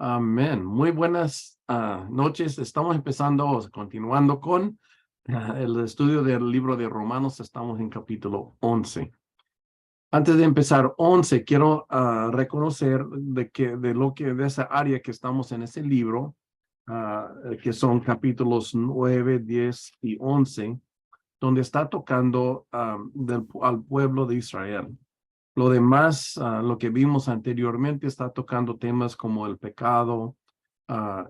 Amén. Muy buenas noches. Estamos continuando con el estudio del libro de Romanos. Estamos en capítulo 11. Antes de empezar 11, quiero reconocer de esa área que estamos en ese libro, que son capítulos 9, 10 y 11, donde está tocando al pueblo de Israel. Lo demás, lo que vimos anteriormente, está tocando temas como el pecado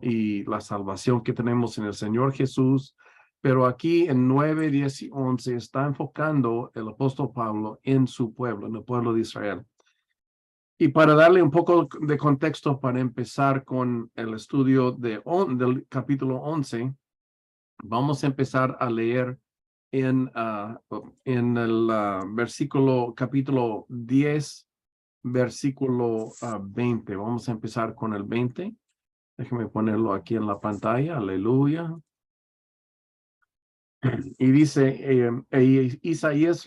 y la salvación que tenemos en el Señor Jesús. Pero aquí en 9, 10 y 11 está enfocando el apóstol Pablo en su pueblo, en el pueblo de Israel. Y para darle un poco de contexto, para empezar con el estudio del capítulo 11, vamos a empezar a leer en el capítulo 10, versículo 20. Vamos a empezar con el 20. Déjeme ponerlo aquí en la pantalla. Aleluya. Y dice, Isaías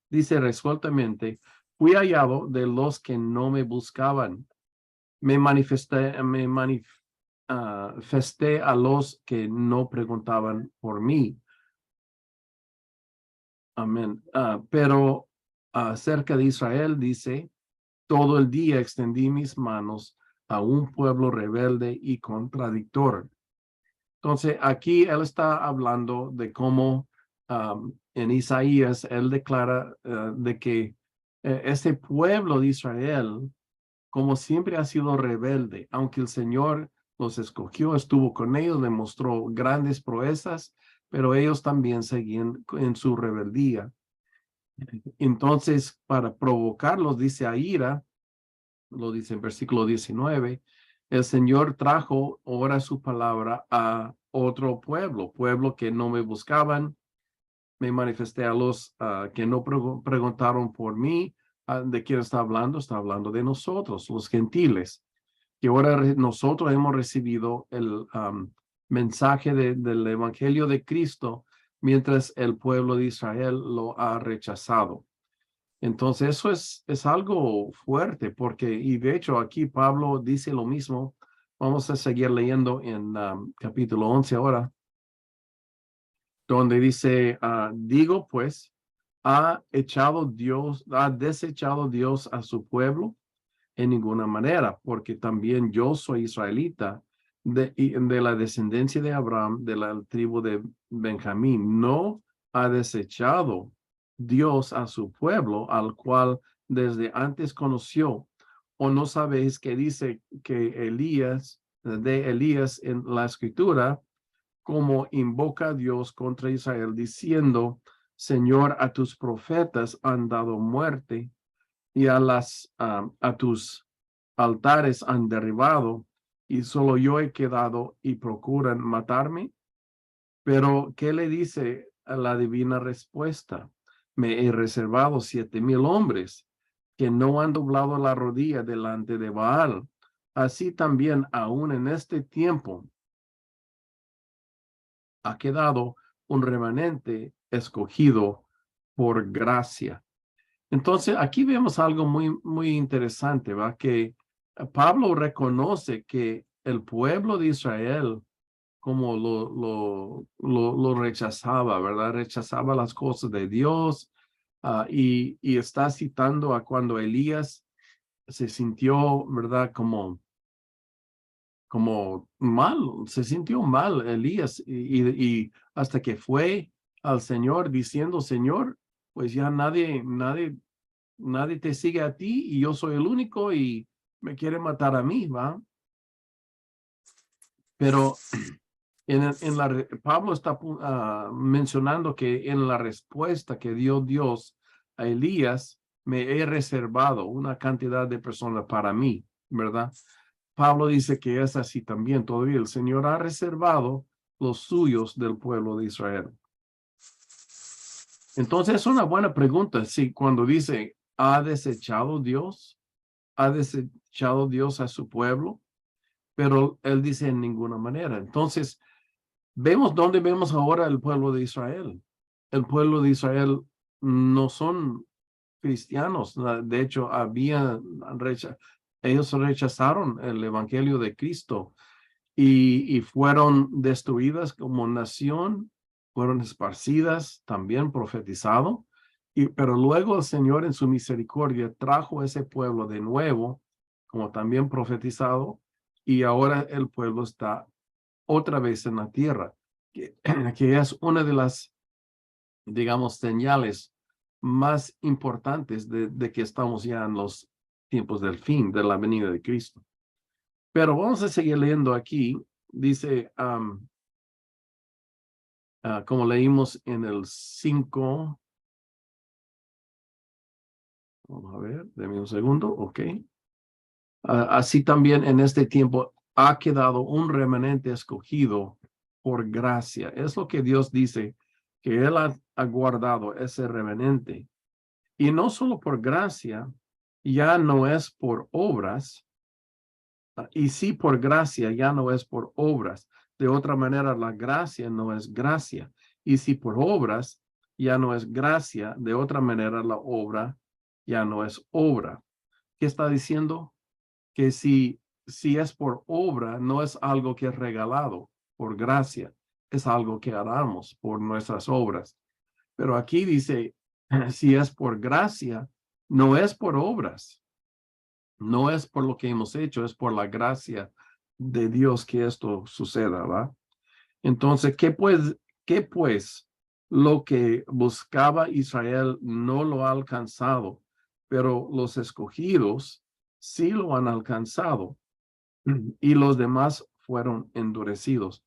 dice resueltamente, fui hallado de los que no me buscaban. Manifesté a los que no preguntaban por mí. Amén. Pero acerca de Israel dice, todo el día extendí mis manos a un pueblo rebelde y contradictor. Entonces, aquí él está hablando de cómo en Isaías él declara de que ese pueblo de Israel, como siempre ha sido rebelde, aunque el Señor los escogió, estuvo con ellos, le mostró grandes proezas, pero ellos también seguían en su rebeldía. Entonces, para provocarlos, dice a ira, lo dice en versículo 19, el Señor trajo ahora su palabra a otro pueblo que no me buscaban. Me manifesté a los que no preguntaron por mí. ¿De quién está hablando? Está hablando de nosotros, los gentiles, que ahora nosotros hemos recibido el mensaje del Evangelio de Cristo, mientras el pueblo de Israel lo ha rechazado. Entonces, eso es algo fuerte, y de hecho aquí Pablo dice lo mismo. Vamos a seguir leyendo en capítulo 11 ahora, donde dice, digo pues, ¿ha desechado Dios a su pueblo? En ninguna manera, porque también yo soy israelita, de la descendencia de Abraham, de la tribu de Benjamín. No ha desechado Dios a su pueblo, al cual desde antes conoció. ¿O no sabéis que dice que Elías en la escritura, como invoca a Dios contra Israel, diciendo, Señor, a tus profetas han dado muerte y a tus altares han derribado, y solo yo he quedado y procuran matarme? Pero, ¿qué le dice a la divina respuesta? Me he reservado 7,000 hombres que no han doblado la rodilla delante de Baal. Así también, aún en este tiempo, ha quedado un remanente escogido por gracia. Entonces, aquí vemos algo muy interesante, ¿va? Que Pablo reconoce que el pueblo de Israel, como lo rechazaba, ¿verdad? Rechazaba las cosas de Dios, y está citando a cuando Elías se sintió, ¿verdad? Como mal, se sintió mal Elías, y hasta que fue al Señor diciendo, Señor, pues ya nadie te sigue a ti y yo soy el único y me quiere matar a mí, ¿va? Pero Pablo está mencionando que en la respuesta que dio Dios a Elías, me he reservado una cantidad de personas para mí, ¿verdad? Pablo dice que es así también. Todavía el Señor ha reservado los suyos del pueblo de Israel. Entonces es una buena pregunta, sí, cuando dice, ¿ha desechado Dios? ¿Ha desechado Dios a su pueblo? Pero él dice en ninguna manera. Entonces, ¿dónde vemos ahora el pueblo de Israel? El pueblo de Israel no son cristianos. De hecho, ellos rechazaron el evangelio de Cristo y fueron destruidas como nación, fueron esparcidas, también profetizado, pero luego el Señor en su misericordia trajo ese pueblo de nuevo, como también profetizado, y ahora el pueblo está otra vez en la tierra, que es una de las, digamos, señales más importantes de que estamos ya en los tiempos del fin, de la venida de Cristo. Pero vamos a seguir leyendo aquí. Dice, como leímos en el 5, vamos a ver, deme un segundo, ok. Así también en este tiempo ha quedado un remanente escogido por gracia. Es lo que Dios dice, que Él ha guardado ese remanente. Y no solo por gracia, ya no es por obras, y sí por gracia, ya no es por obras. De otra manera, la gracia no es gracia. Y si por obras, ya no es gracia, de otra manera la obra ya no es obra. ¿Qué está diciendo? Que si es por obra, no es algo que es regalado por gracia, es algo que haremos por nuestras obras. Pero aquí dice, si es por gracia, no es por obras, no es por lo que hemos hecho, es por la gracia de Dios que esto suceda, ¿va? Entonces, ¿qué pues? Lo que buscaba Israel no lo ha alcanzado, pero los escogidos sí lo han alcanzado y los demás fueron endurecidos.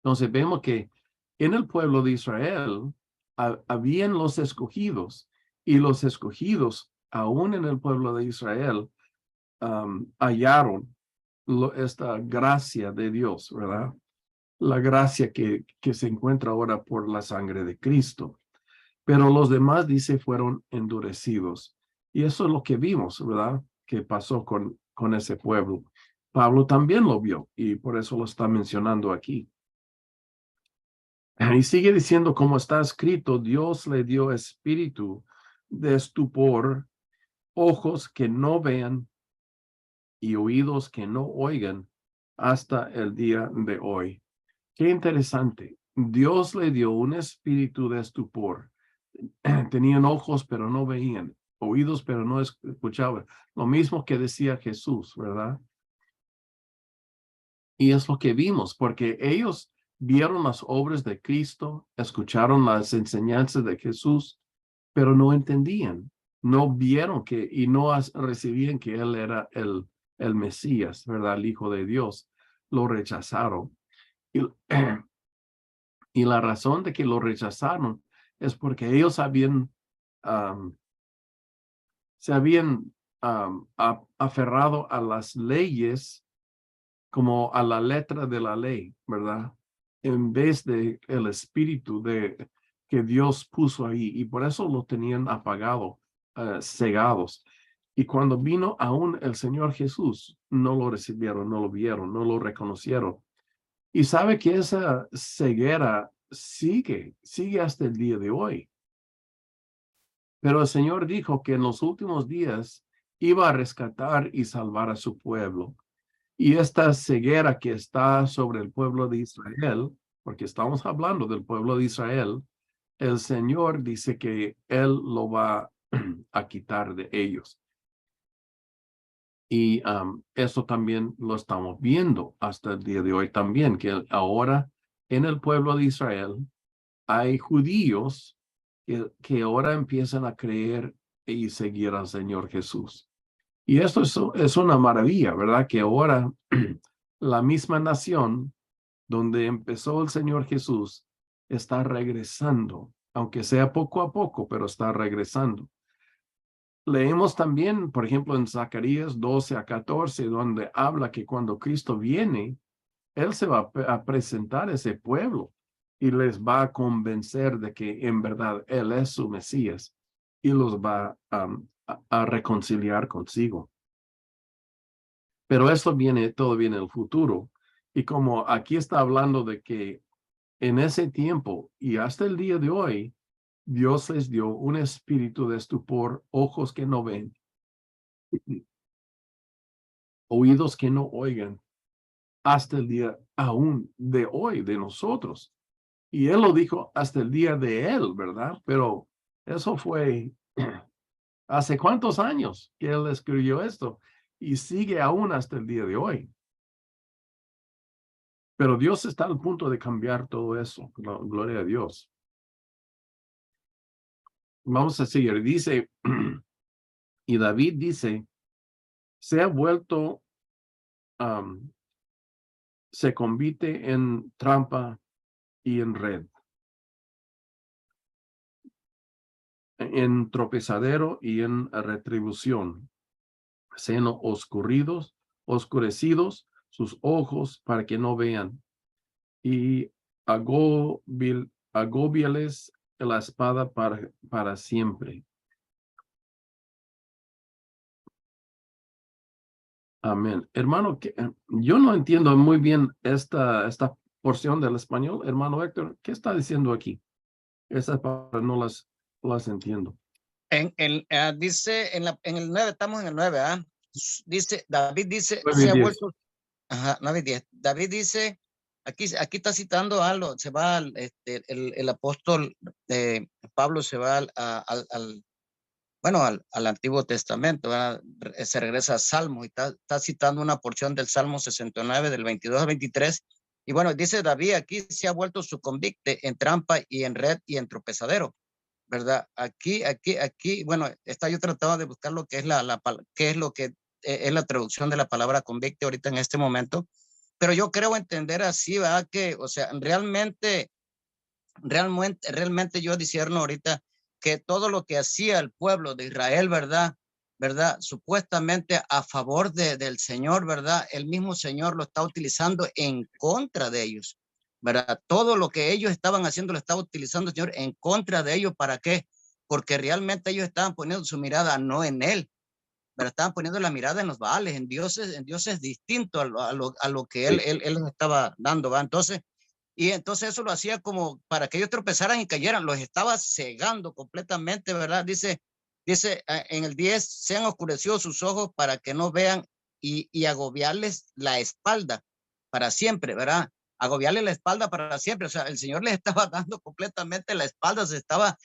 Entonces vemos que en el pueblo de Israel habían los escogidos y los escogidos, aún en el pueblo de Israel, hallaron esta gracia de Dios, ¿verdad? La gracia que se encuentra ahora por la sangre de Cristo. Pero los demás, dice, fueron endurecidos. Y eso es lo que vimos, ¿verdad? Que pasó con ese pueblo. Pablo también lo vio y por eso lo está mencionando aquí. Y sigue diciendo, como está escrito, Dios le dio espíritu de estupor, ojos que no vean y oídos que no oigan hasta el día de hoy. Qué interesante. Dios le dio un espíritu de estupor. Tenían ojos, pero no veían, oídos, pero no escuchaban. Lo mismo que decía Jesús, ¿verdad? Y es lo que vimos, porque ellos vieron las obras de Cristo, escucharon las enseñanzas de Jesús, pero no entendían, no vieron y no recibían que Él era el Mesías, ¿verdad? El Hijo de Dios. Lo rechazaron. Y, y la razón de que lo rechazaron es porque ellos se habían aferrado a las leyes como a la letra de la ley, ¿verdad? En vez de el espíritu que Dios puso ahí, y por eso lo tenían apagado, cegados. Y cuando vino aún el Señor Jesús, no lo recibieron, no lo vieron, no lo reconocieron. Y sabe que esa ceguera sigue hasta el día de hoy. Pero el Señor dijo que en los últimos días iba a rescatar y salvar a su pueblo. Y esta ceguera que está sobre el pueblo de Israel, porque estamos hablando del pueblo de Israel, el Señor dice que Él lo va a quitar de ellos. Y eso también lo estamos viendo hasta el día de hoy también, que ahora en el pueblo de Israel hay judíos que ahora empiezan a creer y seguir al Señor Jesús. Y esto es una maravilla, ¿verdad? Que ahora la misma nación donde empezó el Señor Jesús está regresando, aunque sea poco a poco, pero está regresando. Leemos también, por ejemplo, en Zacarías 12-14, donde habla que cuando Cristo viene, Él se va a presentar a ese pueblo y les va a convencer de que en verdad Él es su Mesías y los va a reconciliar consigo. Pero esto todo viene en el futuro. Y como aquí está hablando de que en ese tiempo y hasta el día de hoy, Dios les dio un espíritu de estupor, ojos que no ven oídos que no oigan hasta el día aún de hoy, de nosotros. Y él lo dijo hasta el día de él, ¿verdad? Pero eso fue hace cuántos años que él escribió esto y sigue aún hasta el día de hoy. Pero Dios está al punto de cambiar todo eso. Gloria a Dios. Vamos a seguir. Dice, y David dice, se ha vuelto, se convierte en trampa y en red, en tropezadero y en retribución, sean oscurecidos sus ojos para que no vean, y agóbiales la espada para siempre. Amén. Hermano, yo no entiendo muy bien esta porción del español. Hermano Héctor, ¿qué está diciendo aquí? Esas palabras no las entiendo. Dice en el 9, estamos en el 9, ¿ah? Dice, David dice, 9 y se ha 10. vuelto, ajá, 9 y 10. David dice, aquí está citando algo, se va el apóstol Pablo se va al Antiguo Testamento, ¿verdad? Se regresa a Salmo y está citando una porción del Salmo 69, del 22 al 23. Y bueno, dice David, aquí se ha vuelto su convicte en trampa y en red y en tropezadero, ¿verdad? Aquí, bueno, está yo tratando de buscar lo que es qué es lo que es la traducción de la palabra convicte ahorita en este momento, pero yo creo entender así, ¿verdad? Que, o sea, realmente yo discierno ahorita que todo lo que hacía el pueblo de Israel, ¿verdad? Supuestamente a favor del Señor, ¿verdad? El mismo Señor lo está utilizando en contra de ellos, ¿verdad? Todo lo que ellos estaban haciendo lo estaba utilizando el Señor en contra de ellos. ¿Para qué? Porque realmente ellos estaban poniendo su mirada no en Él, pero estaban poniendo la mirada en los Baales, en dioses distintos a lo que él les estaba dando, ¿va? Entonces eso lo hacía como para que ellos tropezaran y cayeran, los estaba cegando completamente, ¿verdad? Dice en el 10, sean oscurecidos sus ojos para que no vean y agobiarles la espalda para siempre, ¿verdad? Agobiarles la espalda para siempre. O sea, el Señor les estaba dando completamente la espalda, se estaba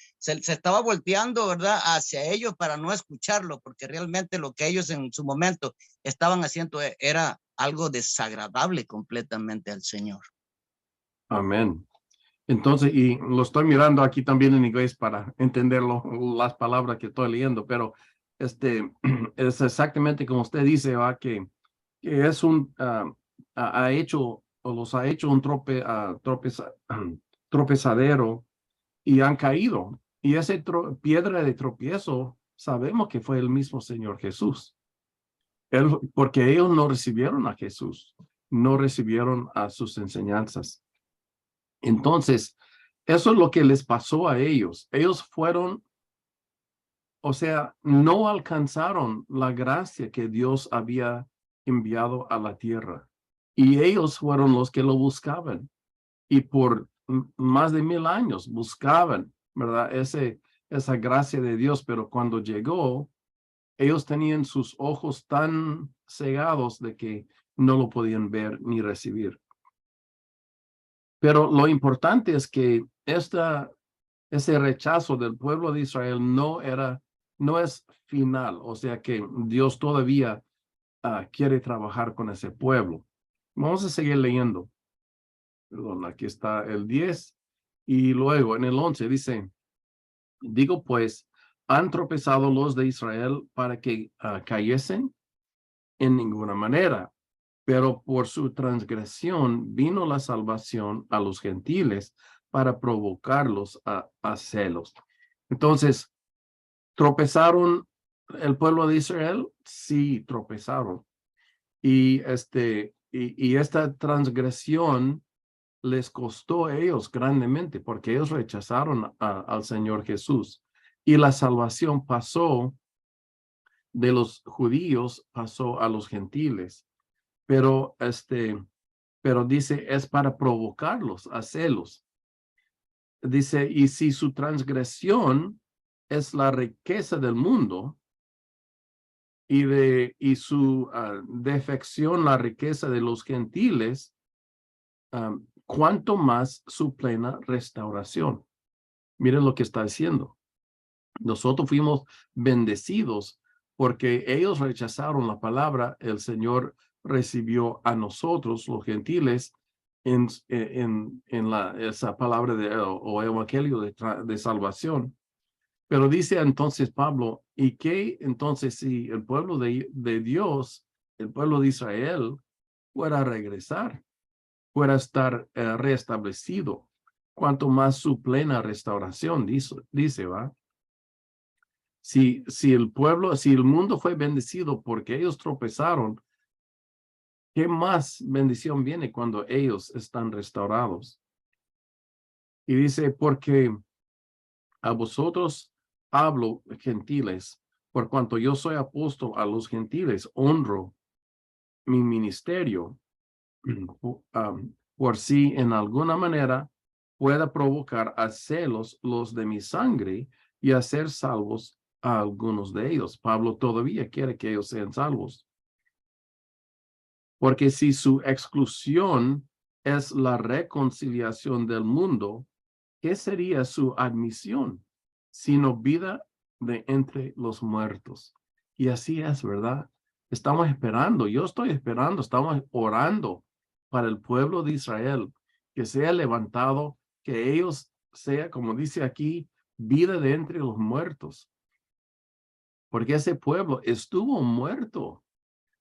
volteando, ¿verdad? Hacia ellos para no escucharlo, porque realmente lo que ellos en su momento estaban haciendo era algo desagradable completamente al Señor. Amén. Entonces, y lo estoy mirando aquí también en inglés para entenderlo, las palabras que estoy leyendo, pero es exactamente como usted dice, ¿va? Que es ha hecho, o los ha hecho un tropezadero y han caído. Y ese piedra de tropiezo, sabemos que fue el mismo Señor Jesús. Porque ellos no recibieron a Jesús, no recibieron a sus enseñanzas. Entonces, eso es lo que les pasó a ellos. Ellos fueron, o sea, no alcanzaron la gracia que Dios había enviado a la tierra. Y ellos fueron los que lo buscaban. Y por más de 1000 años buscaban, ¿verdad? Esa gracia de Dios. Pero cuando llegó, ellos tenían sus ojos tan cegados de que no lo podían ver ni recibir. Pero lo importante es que ese rechazo del pueblo de Israel no es final, o sea que Dios todavía quiere trabajar con ese pueblo. Vamos a seguir leyendo. Perdón, aquí está el 10 y luego en el 11 dice, digo pues, ¿han tropezado los de Israel para que cayesen? En ninguna manera, pero por su transgresión vino la salvación a los gentiles para provocarlos a celos. Entonces, ¿tropezaron el pueblo de Israel? Sí, tropezaron. Y esta transgresión les costó a ellos grandemente porque ellos rechazaron al Señor Jesús. Y la salvación pasó de los judíos, pasó a los gentiles. Pero dice, es para provocarlos a celos. Dice, y si su transgresión es la riqueza del mundo, y su defección, la riqueza de los gentiles, cuanto más su plena restauración. Miren lo que está diciendo. Nosotros fuimos bendecidos porque ellos rechazaron la palabra. El Señor recibió a nosotros, los gentiles, en esa palabra o evangelio de salvación. Pero dice entonces Pablo, ¿y qué entonces si el pueblo de Dios, el pueblo de Israel, fuera a regresar, fuera a estar reestablecido? Cuanto más su plena restauración, dice, ¿va? Si el mundo fue bendecido porque ellos tropezaron, ¿qué más bendición viene cuando ellos están restaurados? Y dice, porque a vosotros hablo, gentiles, por cuanto yo soy apóstol a los gentiles, honro mi ministerio, por si en alguna manera pueda provocar a celos los de mi sangre y hacer salvos a algunos de ellos. Pablo todavía quiere que ellos sean salvos. Porque si su exclusión es la reconciliación del mundo, ¿qué sería su admisión? Sino vida de entre los muertos. Y así es, ¿verdad? Estamos esperando, yo estoy esperando, estamos orando para el pueblo de Israel, que sea levantado, que ellos sea, como dice aquí, vida de entre los muertos. Porque ese pueblo estuvo muerto,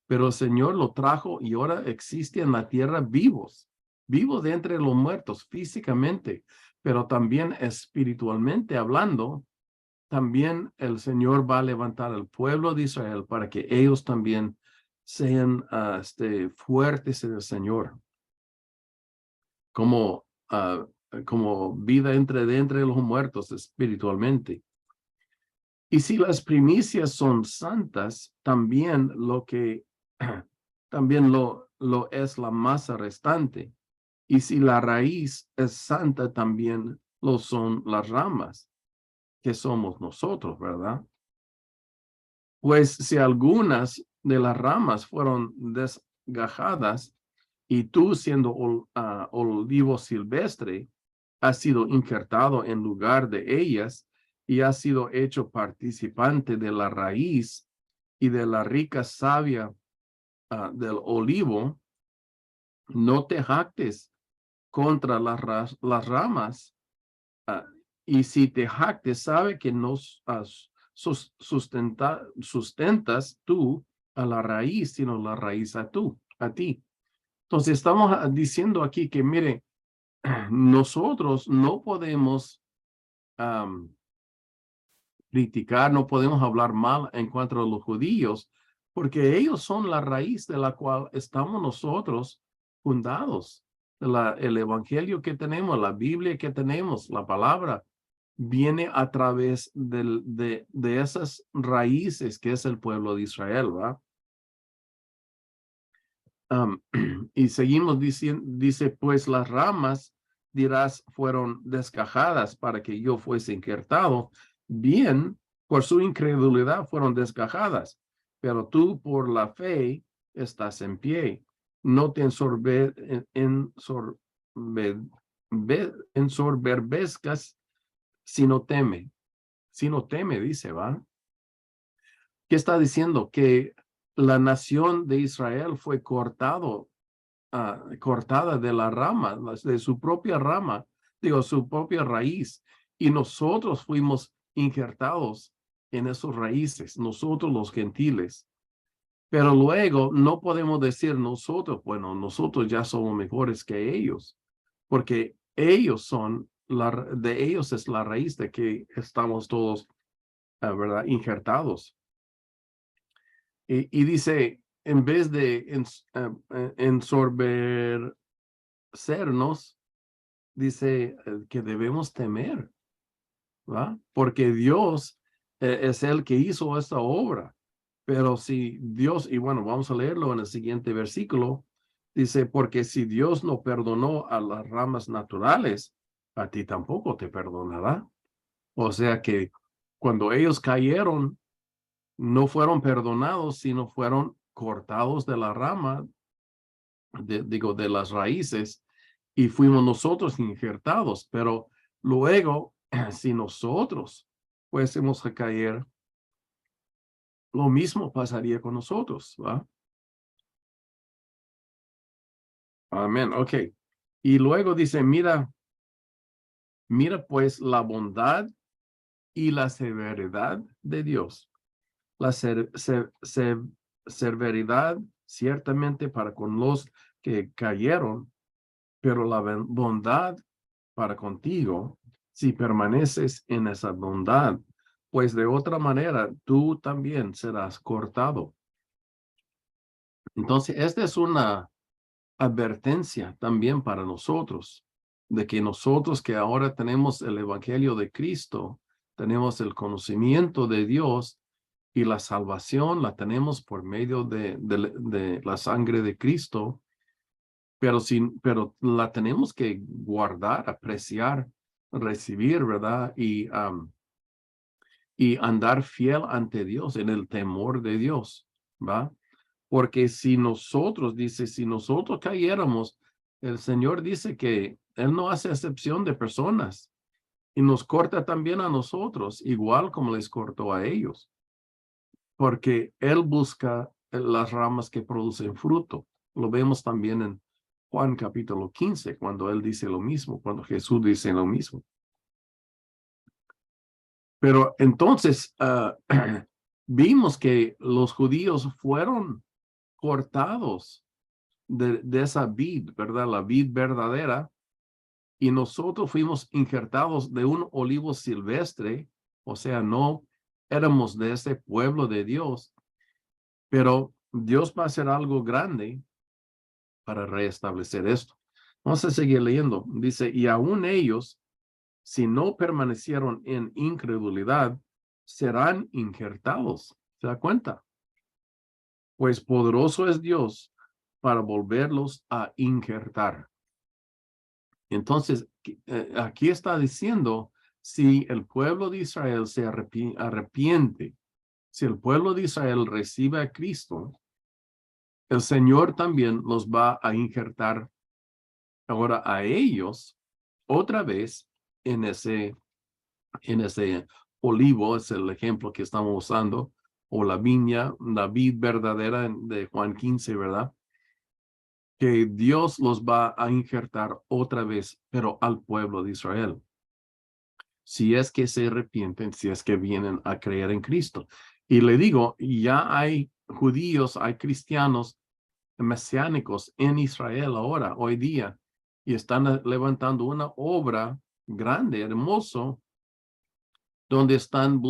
pero el Señor lo trajo y ahora existe en la tierra vivos de entre los muertos físicamente, pero también espiritualmente hablando. También el Señor va a levantar al pueblo de Israel para que ellos también sean fuertes en el Señor, como, como vida de entre los muertos espiritualmente. Y si las primicias son santas, también también lo es la masa restante. Y si la raíz es santa, también lo son las ramas, que somos nosotros, ¿verdad? Pues si algunas de las ramas fueron desgajadas y tú siendo olivo silvestre, has sido injertado en lugar de ellas y has sido hecho participante de la raíz y de la rica savia del olivo, no te jactes contra las ramas. Y si te jactes, sabe que no sustentas tú a la raíz, sino la raíz a ti. Entonces estamos diciendo aquí que, mire, nosotros no podemos criticar, no podemos hablar mal en cuanto a los judíos, porque ellos son la raíz de la cual estamos nosotros fundados. El evangelio que tenemos, la Biblia que tenemos, la palabra, viene a través de esas raíces que es el pueblo de Israel, ¿verdad? Y seguimos diciendo, dice, pues las ramas, dirás, fueron desgajadas para que yo fuese injertado. Bien, por su incredulidad fueron desgajadas, pero tú por la fe estás en pie. No te ensoberbezcas, sino teme, dice, ¿va? ¿Qué está diciendo? Que la nación de Israel fue cortada de la rama, de su propia rama, su propia raíz, y nosotros fuimos injertados en esas raíces, nosotros los gentiles. Pero luego no podemos decir nosotros, bueno, nosotros ya somos mejores que ellos, porque de ellos es la raíz de que estamos todos, ¿verdad? Injertados. Y dice, en vez de ensorbecernos, dice que debemos temer, ¿va? Porque Dios es el que hizo esta obra. Pero si Dios, y bueno, vamos a leerlo en el siguiente versículo, dice, porque si Dios no perdonó a las ramas naturales, a ti tampoco te perdonará. O sea que cuando ellos cayeron, no fueron perdonados, sino fueron cortados de la rama, de las raíces, y fuimos nosotros injertados. Pero luego, si nosotros fuésemos a caer, lo mismo pasaría con nosotros, ¿va? Amén, ok. Y luego dice, mira pues la bondad y la severidad de Dios. La severidad ciertamente para con los que cayeron, pero la bondad para contigo si permaneces en esa bondad, pues de otra manera tú también serás cortado. Entonces, esta es una advertencia también para nosotros, de que nosotros que ahora tenemos el Evangelio de Cristo, tenemos el conocimiento de Dios y la salvación la tenemos por medio de la sangre de Cristo, pero la tenemos que guardar, apreciar, recibir, ¿verdad? Y andar fiel ante Dios en el temor de Dios, ¿va? Porque si nosotros, dice, si nosotros cayéramos, el Señor dice que Él no hace excepción de personas y nos corta también a nosotros, igual como les cortó a ellos, porque Él busca las ramas que producen fruto. Lo vemos también en Juan capítulo 15, cuando Él dice lo mismo, cuando Jesús dice lo mismo. Pero entonces vimos que los judíos fueron cortados de esa vid, ¿verdad? La vid verdadera. Y nosotros fuimos injertados de un olivo silvestre, o sea, no éramos de ese pueblo de Dios, pero Dios va a hacer algo grande para restablecer esto. Vamos a seguir leyendo. Dice, y aún ellos, si no permanecieron en incredulidad, serán injertados. ¿Se da cuenta? Pues poderoso es Dios para volverlos a injertar. Entonces, aquí está diciendo, si el pueblo de Israel se arrepiente, si el pueblo de Israel recibe a Cristo, el Señor también los va a injertar ahora a ellos otra vez en ese olivo, es el ejemplo que estamos usando, o la viña, la vid verdadera de Juan 15, ¿verdad? Que Dios los va a injertar otra vez, pero al pueblo de Israel. Si es que se arrepienten, si es que vienen a creer en Cristo. Y le digo, ya hay judíos, hay cristianos mesiánicos en Israel ahora, hoy día, y están levantando una obra grande, hermoso, donde están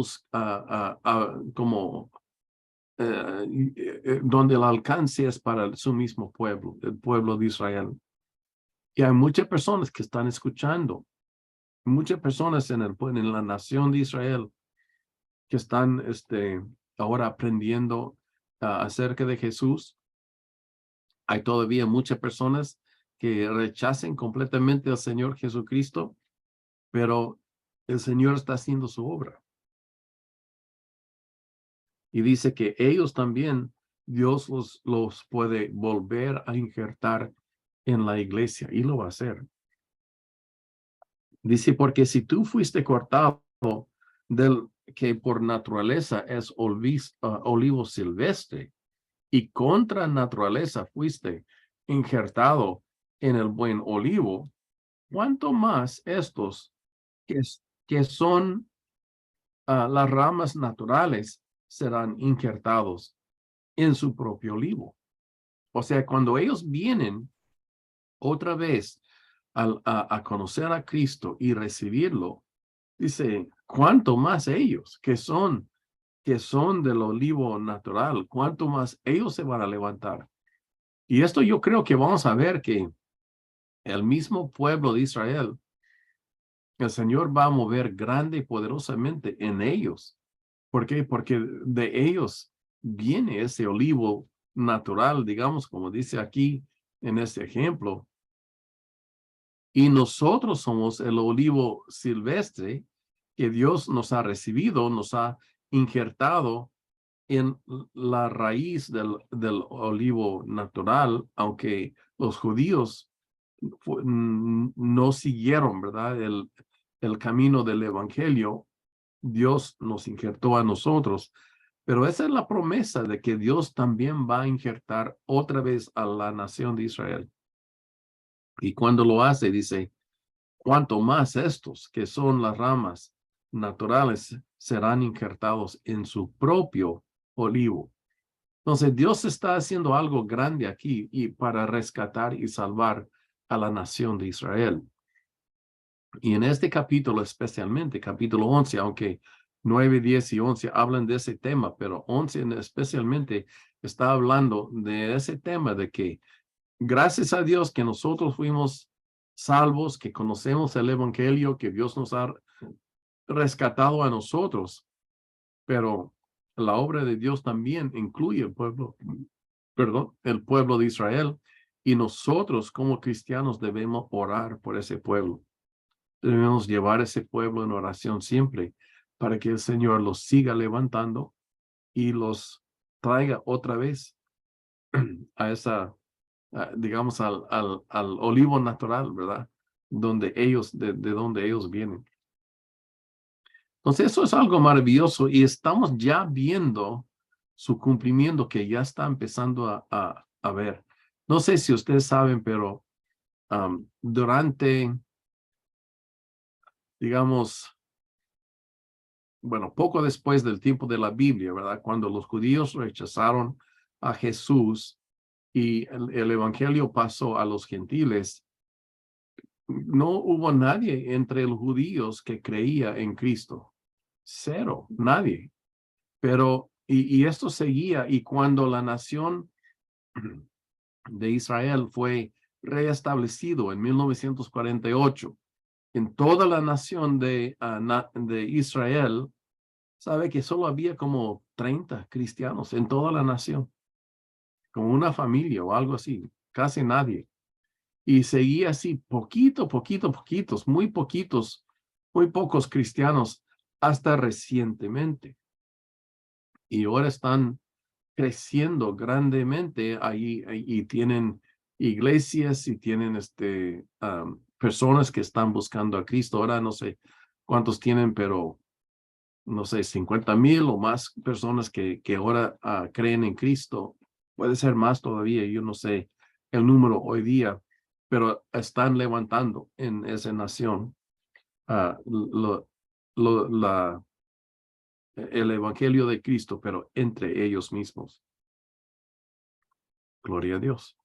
donde el alcance es para su mismo pueblo, el pueblo de Israel. Y hay muchas personas que están escuchando, muchas personas en la nación de Israel que están ahora aprendiendo acerca de Jesús. Hay todavía muchas personas que rechacen completamente al Señor Jesucristo, pero el Señor está haciendo su obra. Y dice que ellos también, Dios los puede volver a injertar en la iglesia y lo va a hacer. Dice, porque si tú fuiste cortado del que por naturaleza es olivo silvestre y contra naturaleza fuiste injertado en el buen olivo, ¿cuánto más estos que, que son las ramas naturales serán injertados en su propio olivo? O sea, cuando ellos vienen otra vez a conocer a Cristo y recibirlo, dice, ¿cuánto más ellos que son del olivo natural, cuánto más ellos se van a levantar? Y esto yo creo que vamos a ver que el mismo pueblo de Israel, el Señor va a mover grande y poderosamente en ellos. ¿Por qué? Porque de ellos viene ese olivo natural, digamos, como dice aquí en este ejemplo. Y nosotros somos el olivo silvestre que Dios nos ha recibido, nos ha injertado en la raíz del olivo natural, aunque los judíos no siguieron, ¿verdad? El camino del evangelio, Dios nos injertó a nosotros. Pero esa es la promesa de que Dios también va a injertar otra vez a la nación de Israel. Y cuando lo hace, dice, cuanto más estos, que son las ramas naturales, serán injertados en su propio olivo. Entonces, Dios está haciendo algo grande aquí y para rescatar y salvar a la nación de Israel. Y en este capítulo especialmente, capítulo 11, aunque 9, 10 y 11 hablan de ese tema, pero 11 especialmente está hablando de ese tema de que gracias a Dios que nosotros fuimos salvos, que conocemos el evangelio, que Dios nos ha rescatado a nosotros, pero la obra de Dios también incluye el pueblo, perdón, el pueblo de Israel, y nosotros como cristianos debemos orar por ese pueblo. Debemos llevar ese pueblo en oración siempre para que el Señor los siga levantando y los traiga otra vez a esa, digamos, al olivo natural, ¿verdad? Donde ellos, de donde ellos vienen. Entonces, eso es algo maravilloso y estamos ya viendo su cumplimiento que ya está empezando a ver. No sé si ustedes saben, pero durante, digamos, bueno, poco después del tiempo de la Biblia, ¿verdad? Cuando los judíos rechazaron a Jesús y el evangelio pasó a los gentiles, no hubo nadie entre los judíos que creía en Cristo. Cero, nadie. Pero, y esto seguía, y cuando la nación de Israel fue reestablecido en 1948, en toda la nación de Israel, sabe que solo había como 30 cristianos en toda la nación, como una familia o algo así, casi nadie. Y seguía así, poquitos, muy pocos cristianos hasta recientemente. Y ahora están creciendo grandemente ahí y tienen iglesias y tienen personas que están buscando a Cristo. Ahora no sé cuántos tienen, pero no sé, 50,000 o más personas que ahora creen en Cristo. Puede ser más todavía, yo no sé el número hoy día, pero están levantando en esa nación la, el evangelio de Cristo, pero entre ellos mismos. Gloria a Dios.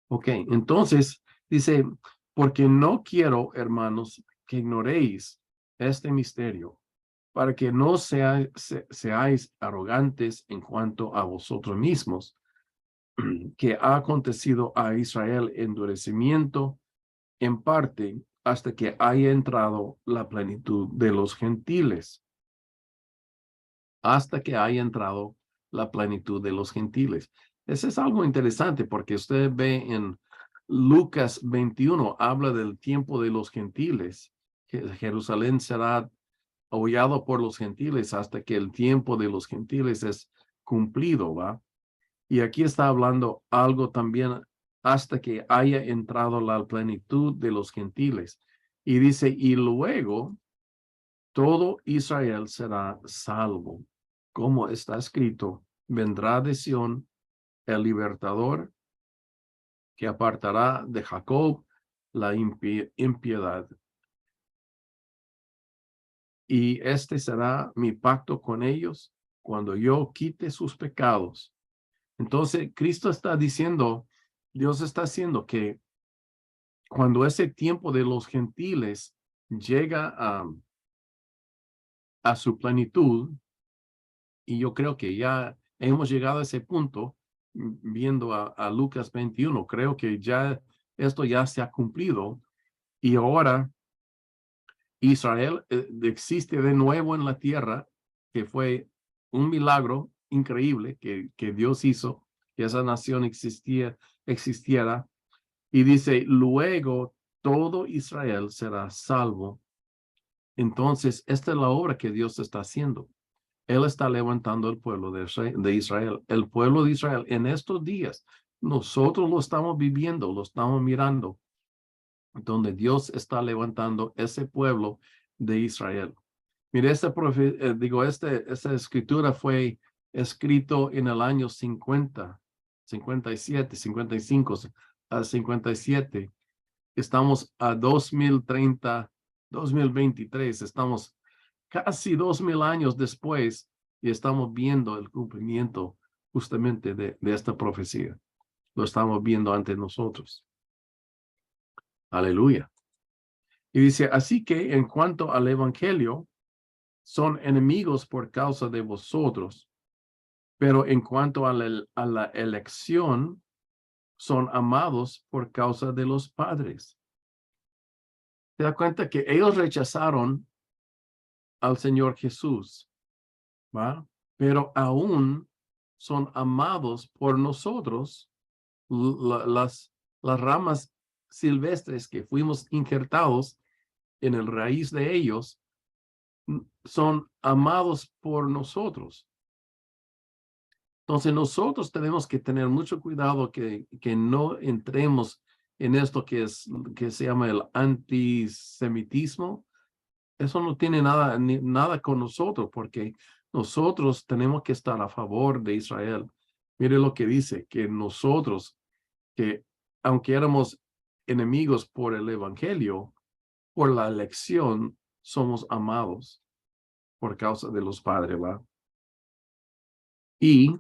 Ok, entonces dice, porque no quiero, hermanos, que ignoréis este misterio, para que no seáis arrogantes en cuanto a vosotros mismos, que ha acontecido a Israel endurecimiento en parte hasta que haya entrado la plenitud de los gentiles, hasta que haya entrado la plenitud de los gentiles. Eso es algo interesante porque usted ve en Lucas 21, habla del tiempo de los gentiles, que Jerusalén será hollado por los gentiles hasta que el tiempo de los gentiles es cumplido, ¿va? Y aquí está hablando algo también hasta que haya entrado la plenitud de los gentiles. Y dice, y luego todo Israel será salvo. Como está escrito, vendrá de Sión el libertador que apartará de Jacob la impiedad. Y este será mi pacto con ellos cuando yo quite sus pecados. Entonces, Cristo está diciendo, Dios está haciendo que cuando ese tiempo de los gentiles llega a su plenitud, y yo creo que ya hemos llegado a ese punto, viendo a Lucas 21, creo que ya esto ya se ha cumplido y ahora Israel existe de nuevo en la tierra, que fue un milagro increíble que Dios hizo, que esa nación existiera. Y dice, luego todo Israel será salvo. Entonces, esta es la obra que Dios está haciendo. Él está levantando el pueblo de Israel. El pueblo de Israel en estos días, nosotros lo estamos viviendo, lo estamos mirando, donde Dios está levantando ese pueblo de Israel. Mire, esta escritura fue escrito en el año 50, 57, 55 a 57. Estamos a 2030, 2023. Estamos casi 2000 años después y estamos viendo el cumplimiento justamente de esta profecía. Lo estamos viendo ante nosotros. Aleluya. Y dice, así que en cuanto al evangelio, son enemigos por causa de vosotros, pero en cuanto a la elección, son amados por causa de los padres. ¿Se da cuenta que ellos rechazaron al Señor Jesús? ¿Va? Pero aún son amados por nosotros, las ramas silvestres que fuimos injertados en el raíz de ellos, son amados por nosotros. Entonces nosotros tenemos que tener mucho cuidado que no entremos en esto que se llama el antisemitismo. Eso no tiene nada con nosotros, porque nosotros tenemos que estar a favor de Israel. Mire lo que dice, que nosotros, que aunque éramos enemigos por el evangelio, por la elección, somos amados por causa de los padres, ¿va? Y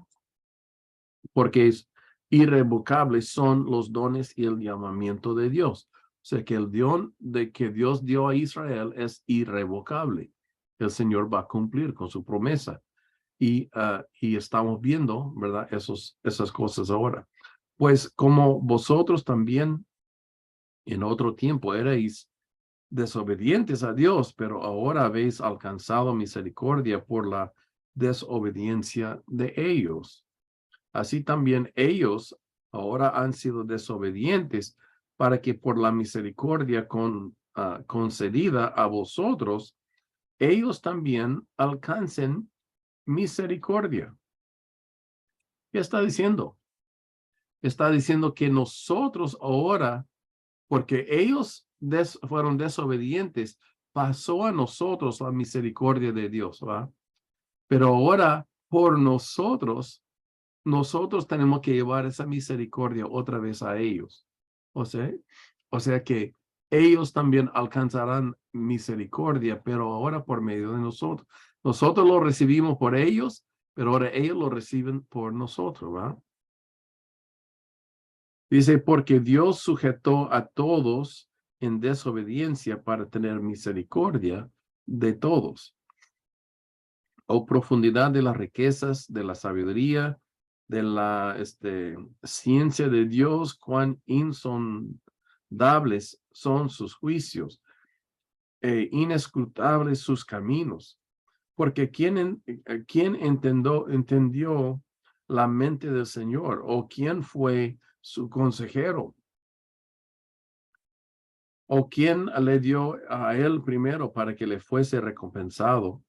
porque es irrevocable son los dones y el llamamiento de Dios. O sea que el don que Dios dio a Israel es irrevocable. El Señor va a cumplir con su promesa. Y estamos viendo, ¿verdad? Esas cosas ahora. Pues como vosotros también en otro tiempo erais desobedientes a Dios, pero ahora habéis alcanzado misericordia por la desobediencia de ellos. Así también ellos ahora han sido desobedientes para que por la misericordia concedida a vosotros, ellos también alcancen misericordia. ¿Qué está diciendo? Está diciendo que nosotros ahora, porque ellos fueron desobedientes, pasó a nosotros la misericordia de Dios, ¿va? Pero ahora por nosotros tenemos que llevar esa misericordia otra vez a ellos. O sea que ellos también alcanzarán misericordia, pero ahora por medio de nosotros. Nosotros lo recibimos por ellos, pero ahora ellos lo reciben por nosotros, ¿va? Dice, porque Dios sujetó a todos en desobediencia para tener misericordia de todos. O profundidad de las riquezas, de la sabiduría, de la ciencia de Dios, cuán insondables son sus juicios, inescrutables sus caminos. Porque ¿quién entendió la mente del Señor? ¿O quién fue su consejero? ¿O quién le dio a él primero para que le fuese recompensado?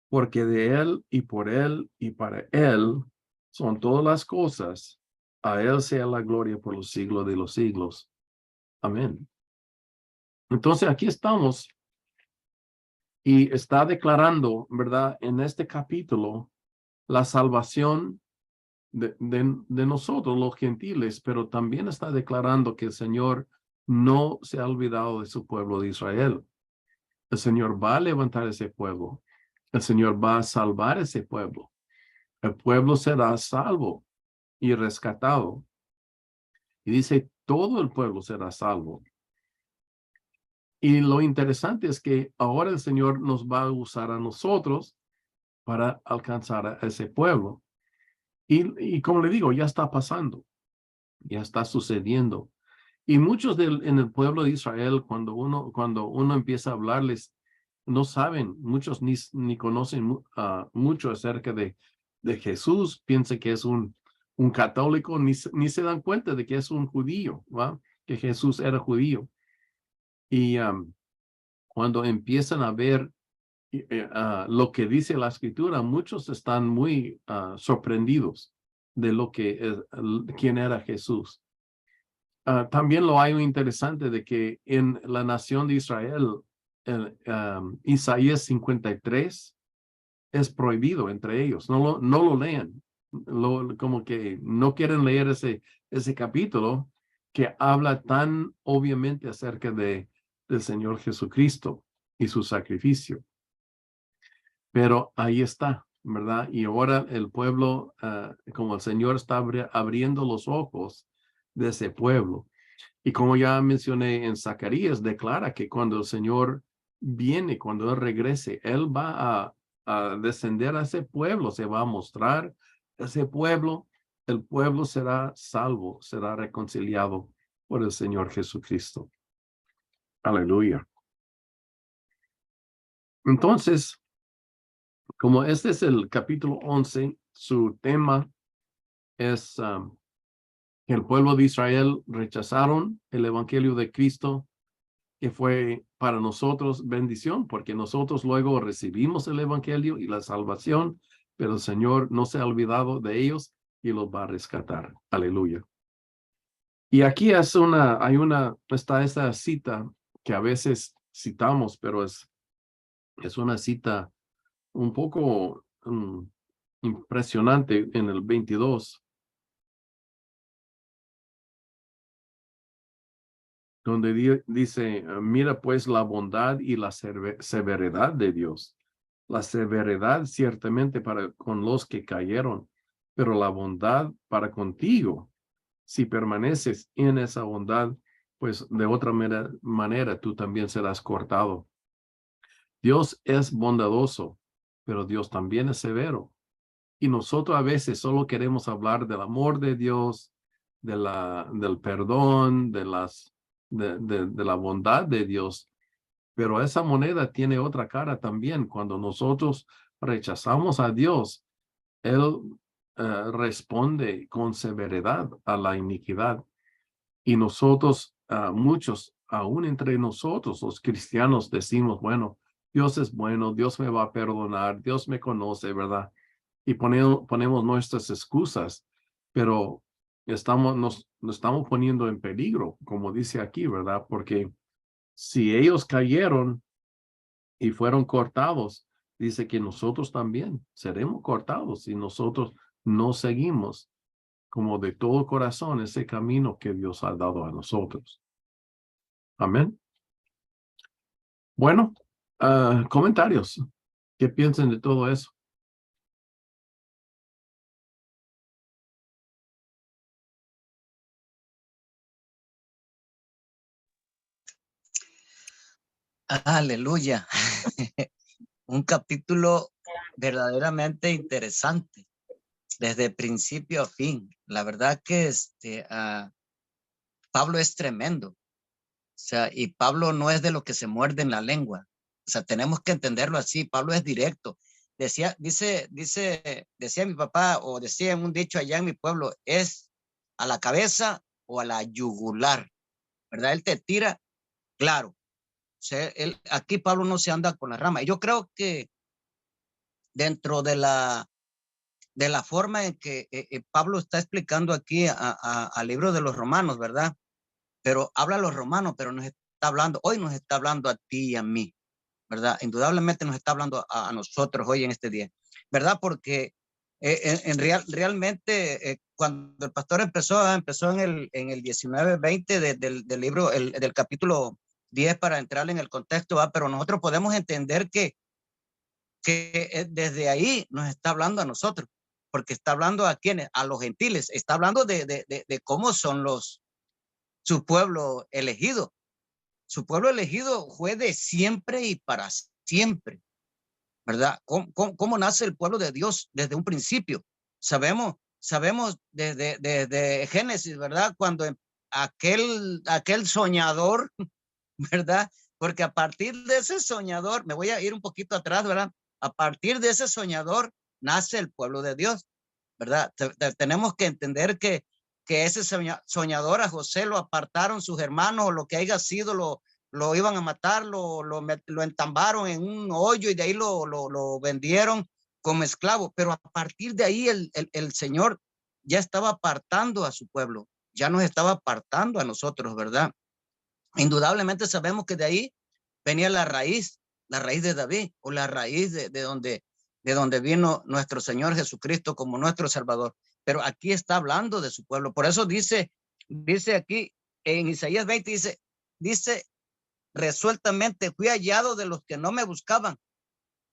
Porque de él y por él y para él son todas las cosas. A él sea la gloria por los siglos de los siglos. Amén. Entonces aquí estamos y está declarando, ¿verdad? En este capítulo, la salvación de nosotros, los gentiles, pero también está declarando que el Señor no se ha olvidado de su pueblo de Israel. El Señor va a levantar ese pueblo. El Señor va a salvar ese pueblo. El pueblo será salvo y rescatado. Y dice, todo el pueblo será salvo. Y lo interesante es que ahora el Señor nos va a usar a nosotros para alcanzar a ese pueblo. Y como le digo, ya está pasando, ya está sucediendo. Y muchos en el pueblo de Israel, cuando uno empieza a hablarles, no saben, muchos ni conocen mucho acerca de Jesús, piensan que es un católico, ni se dan cuenta de que es un judío, ¿va? Que Jesús era judío. Y cuando empiezan a ver lo que dice la escritura, muchos están muy sorprendidos de lo que quién era Jesús. También lo hay interesante de que en la nación de Israel, Isaías 53 es prohibido entre ellos, no lo lean, como que no quieren leer ese capítulo que habla tan obviamente acerca del Señor Jesucristo y su sacrificio. Pero ahí está, ¿verdad? Y ahora el pueblo, como el Señor está abriendo los ojos de ese pueblo. Y como ya mencioné en Zacarías, declara que cuando el Señor viene, cuando Él regrese, Él va a descender a ese pueblo, se va a mostrar a ese pueblo, el pueblo será salvo, será reconciliado por el Señor Jesucristo. Aleluya. Entonces, como este es el capítulo 11, su tema es que el pueblo de Israel rechazaron el evangelio de Cristo, que fue para nosotros bendición, porque nosotros luego recibimos el evangelio y la salvación, pero el Señor no se ha olvidado de ellos y los va a rescatar. Aleluya. Y aquí está esta cita que a veces citamos, pero es una cita un poco impresionante en el 22, donde dice, mira pues la bondad y la severidad de Dios. La severidad ciertamente para con los que cayeron, pero la bondad para contigo. Si permaneces en esa bondad, pues de otra manera tú también serás cortado. Dios es bondadoso, pero Dios también es severo. Y nosotros a veces solo queremos hablar del amor de Dios, del perdón, de la bondad de Dios. Pero esa moneda tiene otra cara también. Cuando nosotros rechazamos a Dios, Él responde con severidad a la iniquidad. Y nosotros, muchos, aún entre nosotros, los cristianos, decimos, bueno, Dios es bueno, Dios me va a perdonar, Dios me conoce, ¿verdad? Y ponemos nuestras excusas, pero nos estamos poniendo en peligro, como dice aquí, ¿verdad? Porque si ellos cayeron y fueron cortados, dice que nosotros también seremos cortados si nosotros no seguimos como de todo corazón ese camino que Dios ha dado a nosotros. Amén. Bueno, comentarios. ¿Qué piensan de todo eso? Aleluya. Un capítulo verdaderamente interesante, desde principio a fin. La verdad que Pablo es tremendo. O sea, y Pablo no es de lo que se muerde en la lengua. O sea, tenemos que entenderlo así. Pablo es directo. Decía mi papá, o decía en un dicho allá en mi pueblo, es a la cabeza o a la yugular, ¿verdad? Él te tira, claro. O sea, aquí Pablo no se anda con la rama. Yo creo que dentro de la forma en que Pablo está explicando aquí al libro de los Romanos, ¿verdad? Pero habla a los romanos, pero hoy nos está hablando a ti y a mí, ¿verdad? Indudablemente nos está hablando a nosotros hoy en este día, ¿verdad? Porque realmente cuando el pastor empezó en el 19-20 del libro, del capítulo 10 para entrar en el contexto, ¿va? Pero nosotros podemos entender que desde ahí nos está hablando a nosotros, porque está hablando a quienes, a los gentiles, está hablando de cómo son su pueblo elegido. Su pueblo elegido fue de siempre y para siempre, ¿verdad? ¿Cómo nace el pueblo de Dios desde un principio? Sabemos desde Génesis, ¿verdad? Cuando aquel soñador, ¿verdad? Porque a partir de ese soñador, me voy a ir un poquito atrás, ¿verdad? A partir de ese soñador nace el pueblo de Dios, ¿verdad? Tenemos que entender que ese soñador a José lo apartaron sus hermanos, o lo que haya sido, lo lo iban a matar, lo entambaron en un hoyo y de ahí lo vendieron como esclavo. Pero a partir de ahí el Señor ya estaba apartando a su pueblo, ya nos estaba apartando a nosotros, ¿verdad? Indudablemente sabemos que de ahí venía la raíz de David, o la raíz de donde vino nuestro Señor Jesucristo como nuestro Salvador. Pero aquí está hablando de su pueblo. Por eso dice aquí en Isaías 20, dice resueltamente, fui hallado de los que no me buscaban,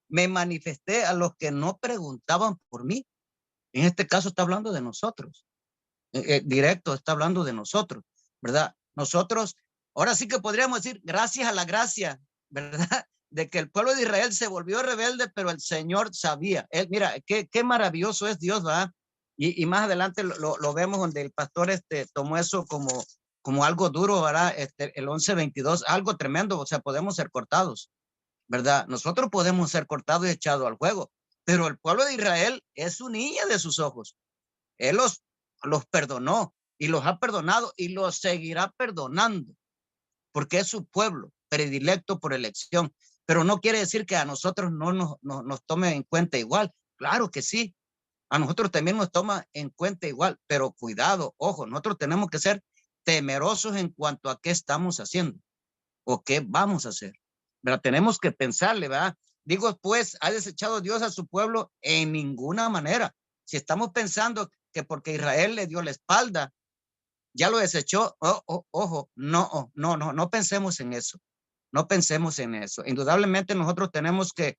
me manifesté a los que no preguntaban por mí. En este caso está hablando de nosotros, directo está hablando de nosotros, ¿verdad? Nosotros, ahora sí que podríamos decir, gracias a la gracia, ¿verdad? De que el pueblo de Israel se volvió rebelde, pero el Señor sabía. Mira, qué maravilloso es Dios, ¿verdad? Y más adelante lo vemos donde el pastor tomó eso como algo duro, ¿verdad? El 11:22, algo tremendo, o sea, podemos ser cortados, ¿verdad? Nosotros podemos ser cortados y echados al fuego, pero el pueblo de Israel es su niña de sus ojos. Él los perdonó y los ha perdonado y los seguirá perdonando, porque es su pueblo predilecto por elección. Pero no quiere decir que a nosotros no nos tome en cuenta igual. Claro que sí, a nosotros también nos toma en cuenta igual, pero cuidado, ojo, nosotros tenemos que ser temerosos en cuanto a qué estamos haciendo o qué vamos a hacer. ¿Verdad? Tenemos que pensarle, ¿verdad? Digo, pues, ¿ha desechado Dios a su pueblo? En ninguna manera. Si estamos pensando que porque Israel le dio la espalda, ya lo desechó, ojo, no pensemos en eso. No pensemos en eso. Indudablemente nosotros tenemos que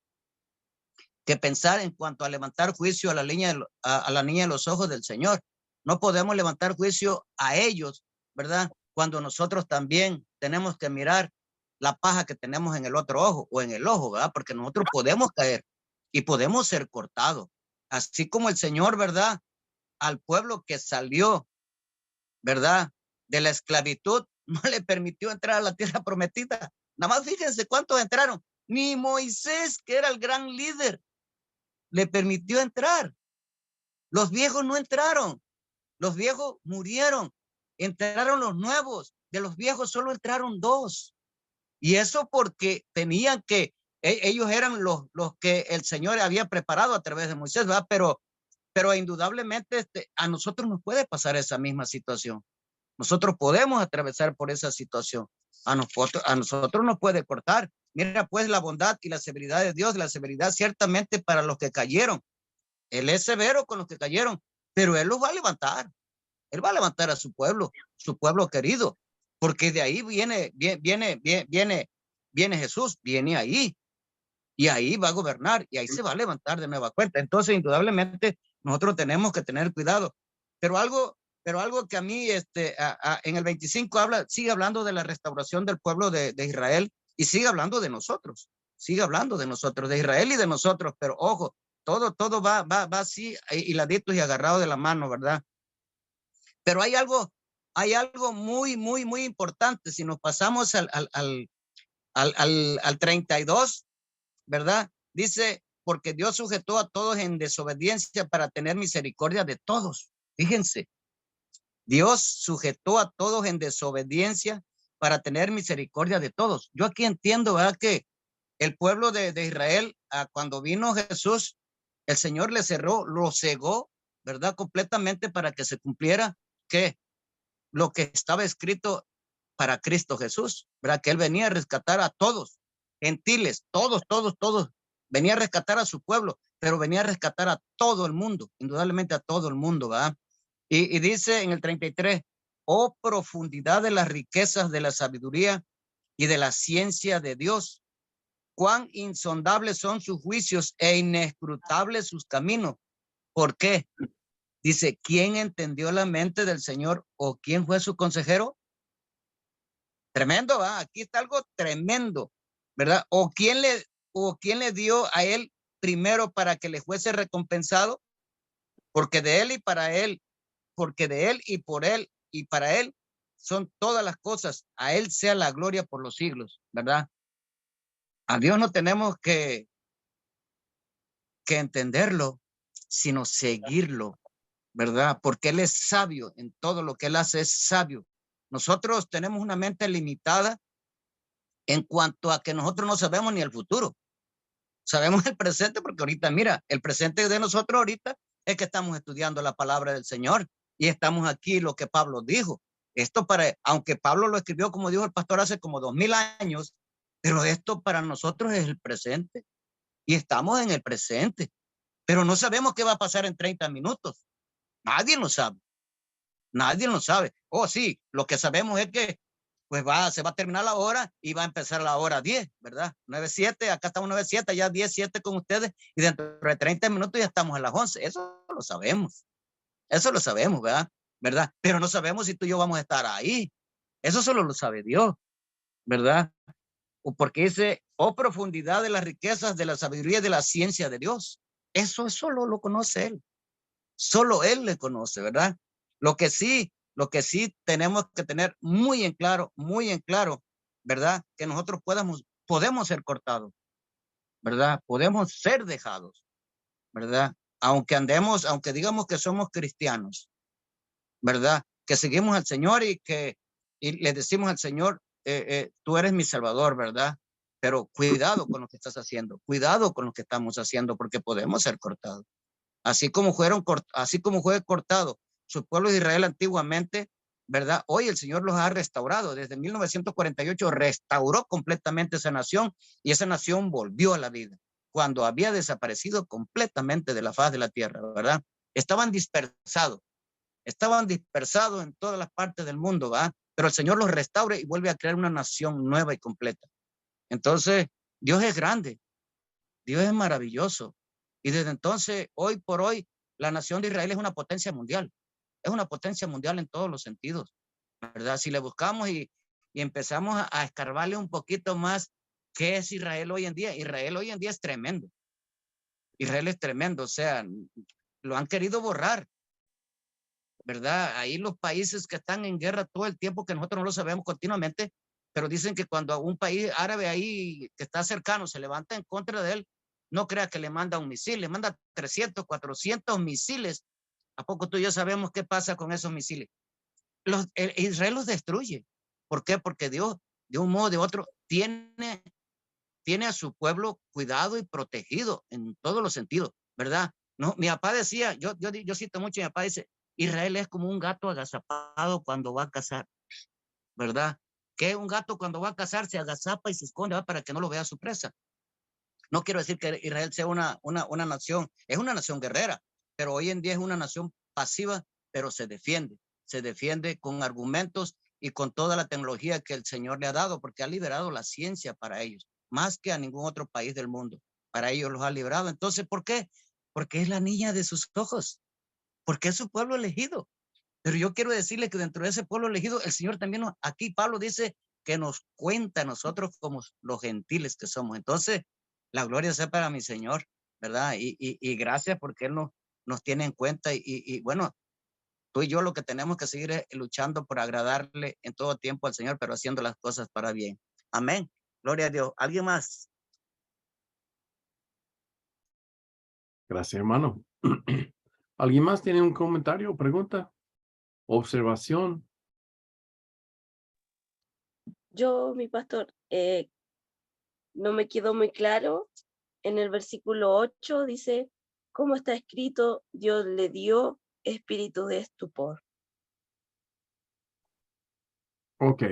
pensar en cuanto a levantar juicio a la niña de los ojos del Señor. No podemos levantar juicio a ellos, ¿verdad? Cuando nosotros también tenemos que mirar la paja que tenemos en el otro ojo o en el ojo, ¿verdad? Porque nosotros podemos caer y podemos ser cortados. Así como el Señor, ¿verdad? Al pueblo que salió, ¿verdad? De la esclavitud, no le permitió entrar a la tierra prometida. Nada más fíjense cuántos entraron. Ni Moisés, que era el gran líder, le permitió entrar. Los viejos no entraron. Los viejos murieron. Entraron los nuevos. De los viejos solo entraron 2. Y eso porque tenían que, ellos eran los que el Señor había preparado a través de Moisés, ¿verdad? Pero indudablemente a nosotros nos puede pasar esa misma situación. Nosotros podemos atravesar por esa situación. A nosotros nos puede cortar. Mira pues la bondad y la severidad de Dios, la severidad ciertamente para los que cayeron. Él es severo con los que cayeron, pero Él los va a levantar. Él va a levantar a su pueblo querido, porque de ahí viene Jesús, viene ahí, y ahí va a gobernar, y ahí se va a levantar de nueva cuenta. Entonces, indudablemente, nosotros tenemos que tener cuidado. Pero algo que a mí, en el 25 sigue hablando de la restauración del pueblo de Israel, y sigue hablando de nosotros, de Israel y de nosotros, pero ojo, todo va así, hiladitos y agarrado de la mano, ¿verdad? Pero hay algo muy, muy, muy importante. Si nos pasamos al 32, ¿verdad? Dice, porque Dios sujetó a todos en desobediencia para tener misericordia de todos. Fíjense, Dios sujetó a todos en desobediencia para tener misericordia de todos. Yo aquí entiendo, ¿verdad? Que el pueblo de Israel, cuando vino Jesús, el Señor lo cegó, ¿verdad? Completamente para que se cumpliera, ¿qué? Lo que estaba escrito para Cristo Jesús, ¿verdad? Que Él venía a rescatar a todos, gentiles, todos. Venía a rescatar a su pueblo, pero venía a rescatar a todo el mundo, indudablemente a todo el mundo, ¿verdad? Y dice en el 33, oh profundidad de las riquezas de la sabiduría y de la ciencia de Dios, cuán insondables son sus juicios e inescrutables sus caminos. ¿Por qué? Dice, ¿quién entendió la mente del Señor o quién fue su consejero? Tremendo, ¿verdad? Aquí está algo tremendo, ¿verdad? ¿O quién le dio a él primero para que le fuese recompensado? Porque de él y para él, porque de él y por él y para él son todas las cosas. A él sea la gloria por los siglos, ¿verdad? A Dios no tenemos que entenderlo, sino seguirlo, ¿verdad? Porque Él es sabio, en todo lo que Él hace es sabio. Nosotros tenemos una mente limitada en cuanto a que nosotros no sabemos ni el futuro. Sabemos el presente porque ahorita, mira, el presente de nosotros ahorita es que estamos estudiando la palabra del Señor y estamos aquí lo que Pablo dijo. Esto aunque Pablo lo escribió, como dijo el pastor, hace como 2000 años, pero esto para nosotros es el presente y estamos en el presente, pero no sabemos qué va a pasar en 30 minutos. Nadie lo sabe. Nadie lo sabe. Oh, sí, lo que sabemos es que pues se va a terminar la hora y va a empezar la hora 10, ¿verdad? 9:07, acá estamos 9:07, ya 10:07 con ustedes y dentro de 30 minutos ya estamos a las 11. Eso lo sabemos, ¿verdad? Pero no sabemos si tú y yo vamos a estar ahí. Eso solo lo sabe Dios, ¿verdad? Porque dice, oh profundidad de las riquezas, de la sabiduría y de la ciencia de Dios. Eso solo lo conoce Él. Solo Él le conoce, ¿verdad? Lo que sí tenemos que tener muy en claro, ¿verdad? Que nosotros podemos ser cortados, ¿verdad? Podemos ser dejados, ¿verdad? Aunque digamos que somos cristianos, ¿verdad? Que seguimos al Señor y le decimos al Señor, tú eres mi Salvador, ¿verdad? Pero cuidado con lo que estás haciendo, cuidado con lo que estamos haciendo, porque podemos ser cortados. Así como fue cortado su pueblo de Israel antiguamente, ¿verdad? Hoy el Señor los ha restaurado. Desde 1948 restauró completamente esa nación y esa nación volvió a la vida cuando había desaparecido completamente de la faz de la tierra, ¿verdad? Estaban dispersados en todas las partes del mundo, ¿verdad? Pero el Señor los restaura y vuelve a crear una nación nueva y completa. Entonces, Dios es grande, Dios es maravilloso. Y desde entonces, hoy por hoy, la nación de Israel es una potencia mundial. Es una potencia mundial en todos los sentidos, ¿verdad? Si le buscamos y empezamos a escarbarle un poquito más, ¿qué es Israel hoy en día? Israel hoy en día es tremendo. Israel es tremendo, o sea, lo han querido borrar, ¿verdad? Ahí los países que están en guerra todo el tiempo, que nosotros no lo sabemos continuamente, pero dicen que cuando un país árabe ahí que está cercano se levanta en contra de él, no crea que le manda un misil, le manda 300, 400 misiles. ¿A poco tú y yo sabemos qué pasa con esos misiles? Israel los destruye. ¿Por qué? Porque Dios, de un modo o de otro, tiene a su pueblo cuidado y protegido en todos los sentidos, ¿verdad? No, mi papá decía, yo cito mucho, mi papá dice, Israel es como un gato agazapado cuando va a cazar, ¿verdad? Que un gato cuando va a cazar se agazapa y se esconde, ¿va? Para que no lo vea su presa. No quiero decir que Israel sea una nación, es una nación guerrera, pero hoy en día es una nación pasiva, pero se defiende con argumentos y con toda la tecnología que el Señor le ha dado, porque ha liberado la ciencia para ellos, más que a ningún otro país del mundo. Para ellos los ha librado. Entonces, ¿por qué? Porque es la niña de sus ojos, porque es su pueblo elegido. Pero yo quiero decirle que dentro de ese pueblo elegido, el Señor también, aquí Pablo dice que nos cuenta a nosotros como los gentiles que somos. Entonces, la gloria sea para mi Señor, ¿verdad? Y gracias porque Él nos tiene en cuenta. Y bueno, tú y yo lo que tenemos que seguir es luchando por agradarle en todo tiempo al Señor, pero haciendo las cosas para bien. Amén. Gloria a Dios. ¿Alguien más? Gracias, hermano. ¿Alguien más tiene un comentario, pregunta, observación? Yo, mi pastor, no me quedó muy claro. En el versículo 8 dice, ¿cómo está escrito? Dios le dio espíritu de estupor. Ok,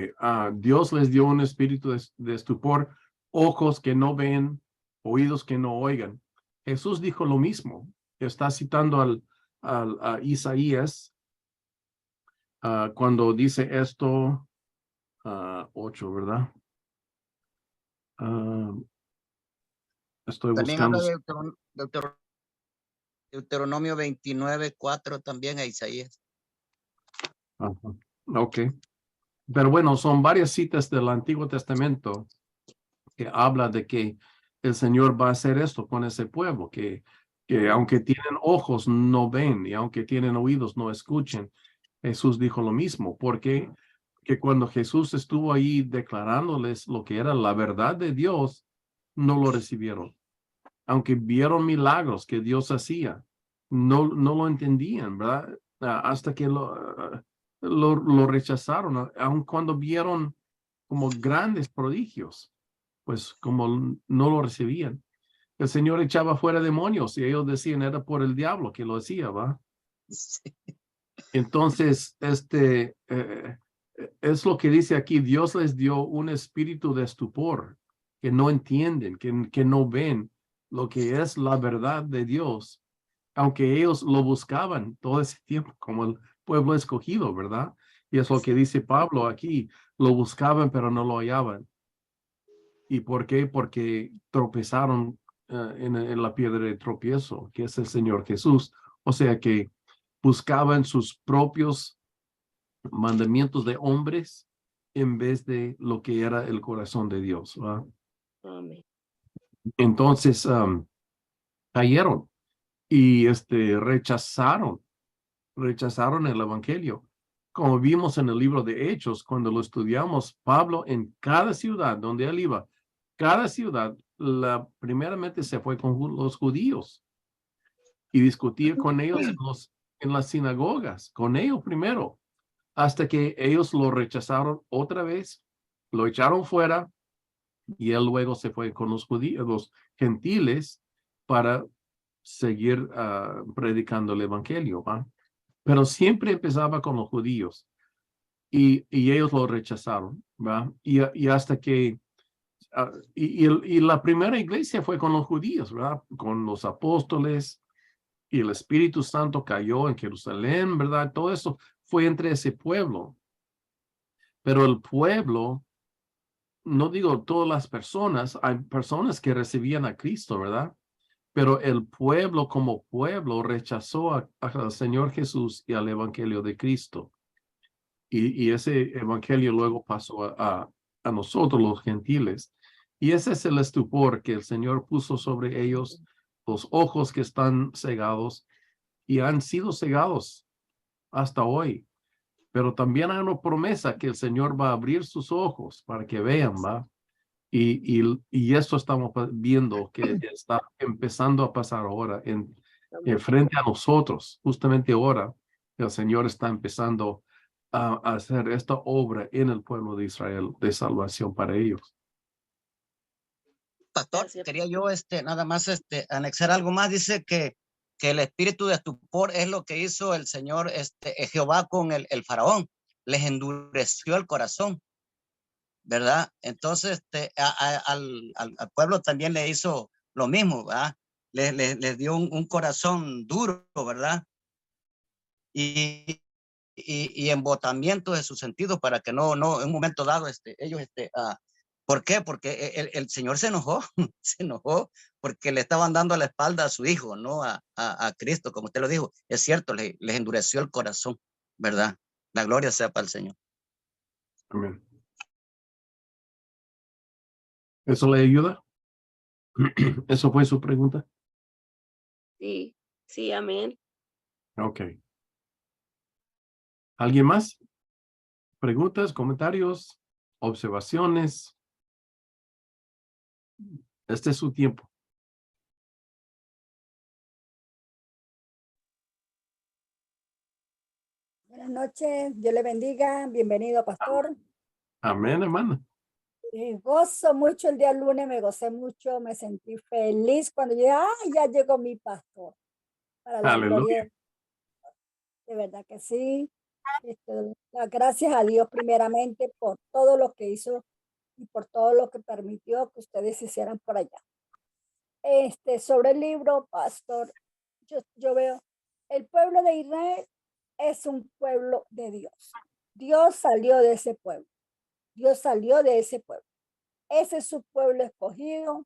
Dios les dio un espíritu de estupor, ojos que no ven, oídos que no oigan. Jesús dijo lo mismo. Está citando a Isaías cuando dice esto, 8, ¿verdad? Estoy También buscando. habla de Deuteronomio 29:4 también a Isaías. Ajá. Ok. Pero bueno, son varias citas del Antiguo Testamento que habla de que el Señor va a hacer esto con ese pueblo, que aunque tienen ojos no ven y aunque tienen oídos no escuchen. Jesús dijo lo mismo, porque que cuando Jesús estuvo ahí declarándoles lo que era la verdad de Dios, no lo recibieron. Aunque vieron milagros que Dios hacía, no lo entendían, ¿verdad? Hasta que lo rechazaron, aun cuando vieron como grandes prodigios, pues como no lo recibían. El Señor echaba fuera demonios y ellos decían era por el diablo que lo hacía, ¿va? Sí. Entonces, es lo que dice aquí, Dios les dio un espíritu de estupor, que no entienden, que no ven lo que es la verdad de Dios, aunque ellos lo buscaban todo ese tiempo como el pueblo escogido, ¿verdad? Y es lo que dice Pablo aquí, lo buscaban pero no lo hallaban. ¿Y por qué? Porque tropezaron en la piedra de tropiezo, que es el Señor Jesús. O sea que buscaban sus propios mandamientos de hombres en vez de lo que era el corazón de Dios, ¿va? Amén. Entonces cayeron y rechazaron el evangelio. Como vimos en el libro de Hechos, cuando lo estudiamos, Pablo en cada ciudad donde él iba, cada ciudad, primeramente se fue con los judíos y discutía con ellos en las sinagogas, con ellos primero, hasta que ellos lo rechazaron otra vez, lo echaron fuera y él luego se fue con los judíos, los gentiles, para seguir predicando el evangelio, ¿va? Pero siempre empezaba con los judíos y ellos lo rechazaron, ¿va? Y hasta que, y la primera iglesia fue con los judíos, ¿verdad? Con los apóstoles y el Espíritu Santo cayó en Jerusalén, ¿verdad? Todo eso fue entre ese pueblo. Pero el pueblo, no digo todas las personas, hay personas que recibían a Cristo, ¿verdad? Pero el pueblo como pueblo rechazó al Señor Jesús y al Evangelio de Cristo. Y ese Evangelio luego pasó a nosotros los gentiles. Y ese es el estupor que el Señor puso sobre ellos, los ojos que están cegados y han sido cegados hasta hoy. Pero también hay una promesa que el Señor va a abrir sus ojos para que vean, ¿va? Y esto estamos viendo que está empezando a pasar ahora en frente a nosotros. Justamente ahora el Señor está empezando a hacer esta obra en el pueblo de Israel de salvación para ellos. Pastor, Gracias. quería yo nada más anexar algo más. Dice que el espíritu de estupor es lo que hizo el Señor Jehová con el faraón. Les endureció el corazón, ¿verdad? Entonces al pueblo también le hizo lo mismo, ¿verdad? Les dio un corazón duro, ¿verdad? Y embotamiento de su sentido para que no en un momento dado ellos ¿por qué? Porque el Señor se enojó, se enojó porque le estaban dando la espalda a su hijo, no a Cristo, como usted lo dijo. Es cierto, les endureció el corazón, ¿verdad? La gloria sea para el Señor. Amén. ¿Eso le ayuda? ¿Eso fue su pregunta? Sí, sí, amén. Ok. ¿Alguien más? ¿Preguntas, comentarios, observaciones? Este es su tiempo. Buenas noches, Dios le bendiga, bienvenido pastor. Amén, hermana. Gozo mucho el día lunes, me gocé mucho, me sentí feliz cuando llegué, ya llegó mi pastor, para la gloria Aleluya. de verdad que sí. Las gracias a Dios primeramente por todo lo que hizo y por todo lo que permitió que ustedes hicieran por allá. Sobre el libro, pastor, yo veo, el pueblo de Israel es un pueblo de Dios. Dios salió de ese pueblo. Dios salió de ese pueblo. Ese es su pueblo escogido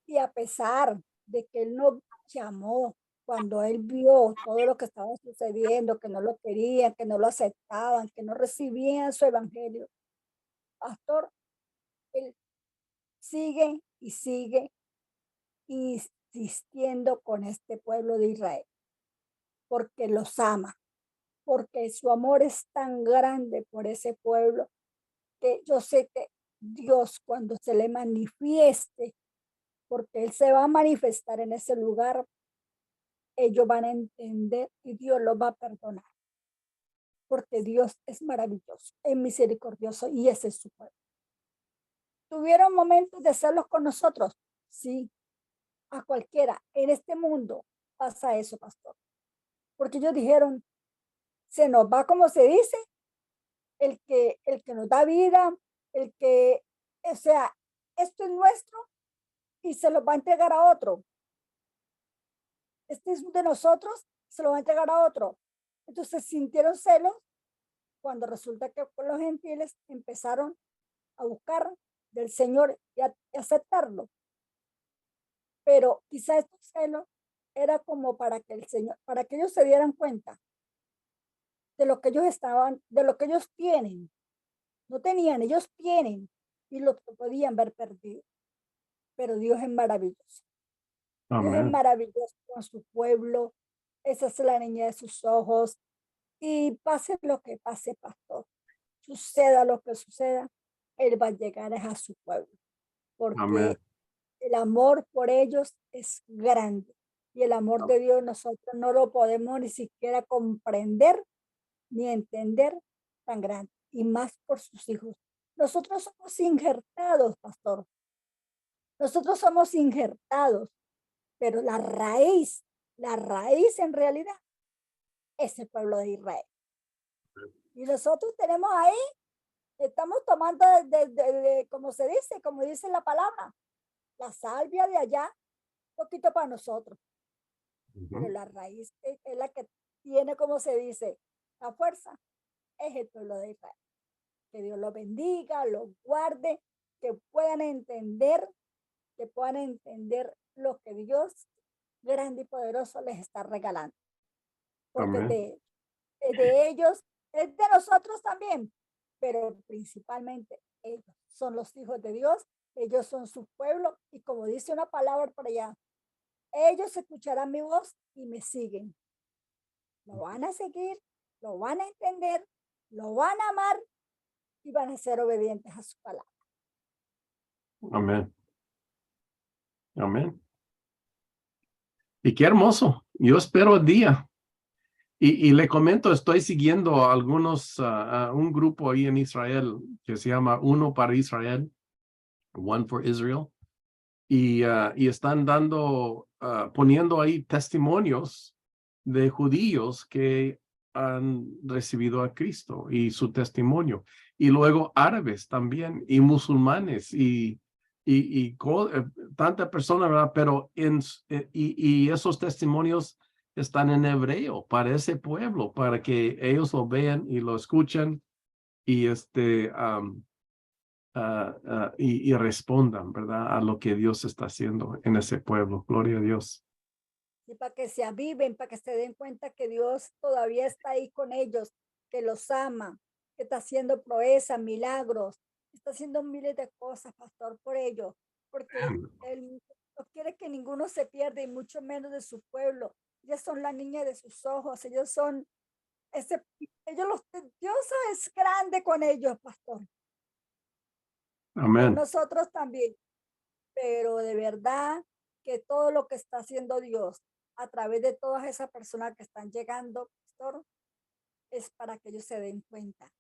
y a pesar de que él no llamó cuando él vio todo lo que estaba sucediendo, que no lo querían, que no lo aceptaban, que no recibían su evangelio, pastor, él sigue y sigue insistiendo con este pueblo de Israel porque los ama, porque su amor es tan grande por ese pueblo que yo sé que Dios cuando se le manifieste, porque Él se va a manifestar en ese lugar, ellos van a entender y Dios los va a perdonar, porque Dios es maravilloso, es misericordioso y ese es su pueblo. ¿Tuvieron momentos de celos con nosotros? Sí, a cualquiera. En este mundo pasa eso, pastor. Porque ellos dijeron, se nos va, como se dice, el que nos da vida, el que, o sea, esto es nuestro y se lo va a entregar a otro. Este es de nosotros, se lo va a entregar a otro. Entonces sintieron celos cuando resulta que los gentiles empezaron a buscar del Señor y a aceptarlo. Pero quizá estos celos era como para que el Señor, para que ellos se dieran cuenta de lo que ellos estaban, de lo que ellos tienen. No tenían, ellos tienen y lo que podían ver perdido. Pero Dios es maravilloso. Dios es Amén. maravilloso con su pueblo. Esa es la niña de sus ojos. Y pase lo que pase, pastor, suceda lo que suceda, Él va a llegar a su pueblo, Amén. porque el amor por ellos es grande. Y el amor de Dios nosotros no lo podemos ni siquiera comprender ni entender tan grande. Y más por sus hijos. Nosotros somos injertados, pastor. Nosotros somos injertados, pero la raíz en realidad es el pueblo de Israel. Y nosotros tenemos ahí, estamos tomando como se dice, como dice la palabra, la salvia de allá, un poquito para nosotros. Pero la raíz es la que tiene, como se dice, la fuerza, es el pueblo de Israel. Que Dios los bendiga, los guarde, que puedan entender lo que Dios grande y poderoso les está regalando. Porque Amén. es de ellos, es de nosotros también, pero principalmente ellos son los hijos de Dios, ellos son su pueblo y como dice una palabra por allá, ellos escucharán mi voz y me siguen. Lo van a seguir, lo van a entender, lo van a amar y van a ser obedientes a su palabra. Amén. Amén. Y qué hermoso. Yo espero el día. Y le comento, estoy siguiendo a algunos, un grupo ahí en Israel que se llama Uno para Israel, One for Israel. Y están poniendo ahí testimonios de judíos que han recibido a Cristo y su testimonio. Y luego árabes también y musulmanes y tanta persona, ¿verdad? Pero y esos testimonios están en hebreo para ese pueblo, para que ellos lo vean y lo escuchen y y respondan, ¿verdad? A lo que Dios está haciendo en ese pueblo. Gloria a Dios. Y para que se aviven, para que se den cuenta que Dios todavía está ahí con ellos, que los ama, que está haciendo proezas, milagros, está haciendo miles de cosas, pastor, por ellos, porque Él no quiere que ninguno se pierda y mucho menos de su pueblo. Ellos son la niña de sus ojos, ellos son, Dios es grande con ellos, pastor. Con Amén. nosotros también, pero de verdad que todo lo que está haciendo Dios a través de todas esas personas que están llegando, pastor, es para que ellos se den cuenta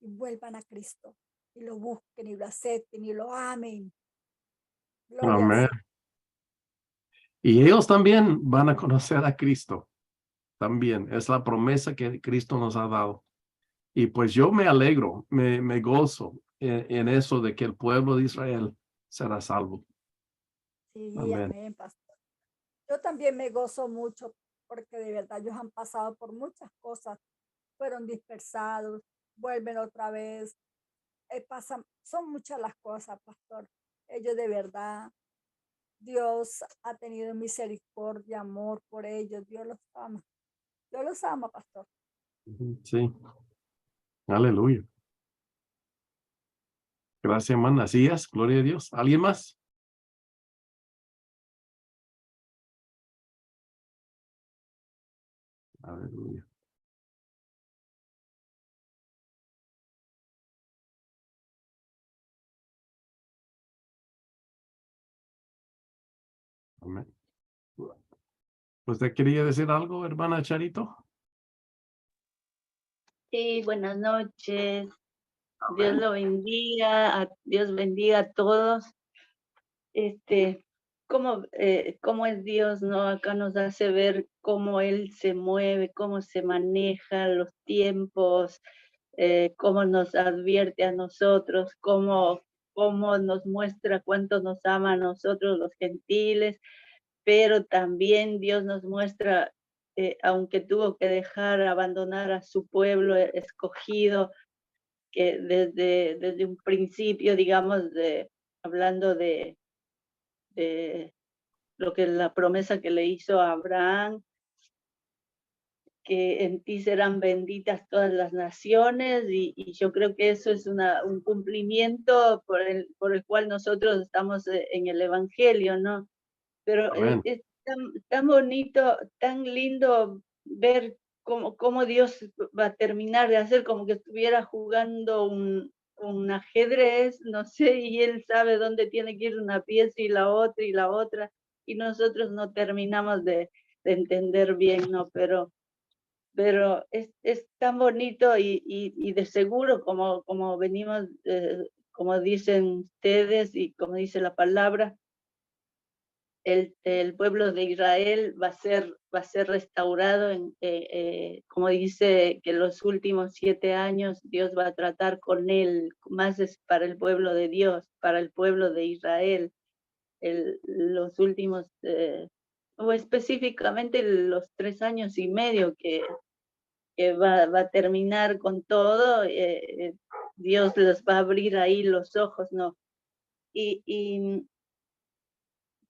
y vuelvan a Cristo y lo busquen y lo acepten y lo amen. Gloria al Amén. Señor. Y ellos también van a conocer a Cristo. También es la promesa que Cristo nos ha dado. Y pues yo me alegro, me gozo en eso de que el pueblo de Israel será salvo. Sí, Amén. amén, pastor. Yo también me gozo mucho porque de verdad ellos han pasado por muchas cosas, fueron dispersados, vuelven otra vez, son muchas las cosas, pastor. Ellos de verdad, Dios ha tenido misericordia, amor por ellos, Dios los ama, pastor. Sí. Aleluya. Gracias, hermana. Así es. Gloria a Dios. ¿Alguien más? Aleluya. Amén. ¿Usted quería decir algo, hermana Charito? Sí, buenas noches. Dios lo bendiga, Dios bendiga a todos. Cómo es Dios, ¿no? Acá nos hace ver cómo Él se mueve, cómo se maneja los tiempos, cómo nos advierte a nosotros, cómo nos muestra cuánto nos ama a nosotros los gentiles, pero también Dios nos muestra, aunque tuvo que abandonar a su pueblo escogido, que desde un principio, digamos, hablando de lo que la promesa que le hizo a Abraham, que en ti serán benditas todas las naciones, y yo creo que eso es un cumplimiento por el cual nosotros estamos en el Evangelio, ¿no? Pero es tan bonito, tan lindo ver cómo Dios va a terminar de hacer, como que estuviera jugando un ajedrez, no sé, y Él sabe dónde tiene que ir una pieza y la otra, y nosotros no terminamos de entender bien, ¿no? Pero es tan bonito y de seguro, como venimos, como dicen ustedes y como dice la palabra, el pueblo de Israel va a ser restaurado, como dice que los últimos 7 años Dios va a tratar con él, más es para el pueblo de Dios, para el pueblo de Israel, los últimos, o específicamente los 3 años y medio que va a terminar con todo, Dios les va a abrir ahí los ojos, ¿no? Y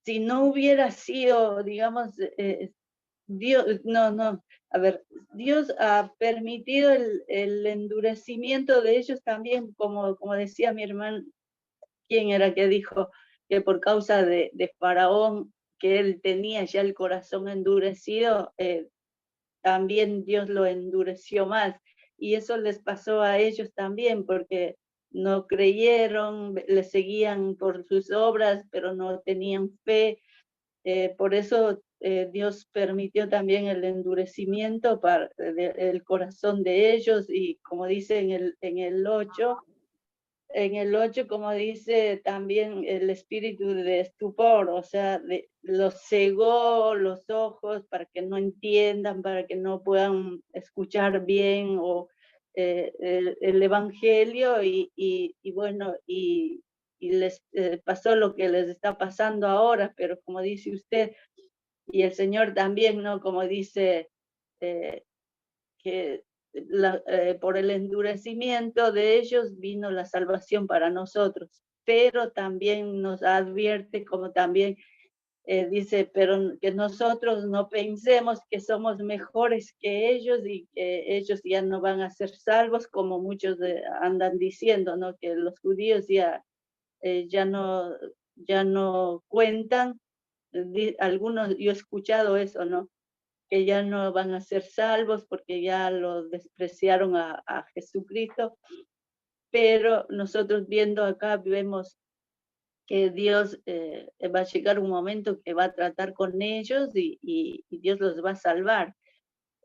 si no hubiera sido, digamos, Dios, no, a ver, Dios ha permitido el endurecimiento de ellos también, como decía mi hermano, ¿quién era que dijo que por causa de Faraón, que él tenía ya el corazón endurecido, también Dios lo endureció más? Y eso les pasó a ellos también, porque no creyeron, le seguían por sus obras, pero no tenían fe. Por eso Dios permitió también el endurecimiento del corazón de ellos, y como dice en el 8, como dice también, el espíritu de estupor, o sea, los cegó los ojos para que no entiendan, para que no puedan escuchar bien el evangelio, y bueno, y les pasó lo que les está pasando ahora. Pero como dice usted, y el Señor también, ¿no? Como dice, que por el endurecimiento de ellos vino la salvación para nosotros, pero también nos advierte, como también dice, pero que nosotros no pensemos que somos mejores que ellos y que ellos ya no van a ser salvos, como muchos andan diciendo, ¿no? Que los judíos ya no cuentan. Algunos, yo he escuchado eso, ¿no? Que ya no van a ser salvos porque ya lo despreciaron a Jesucristo. Pero nosotros viendo acá vemos que Dios va a llegar un momento que va a tratar con ellos, y Dios los va a salvar.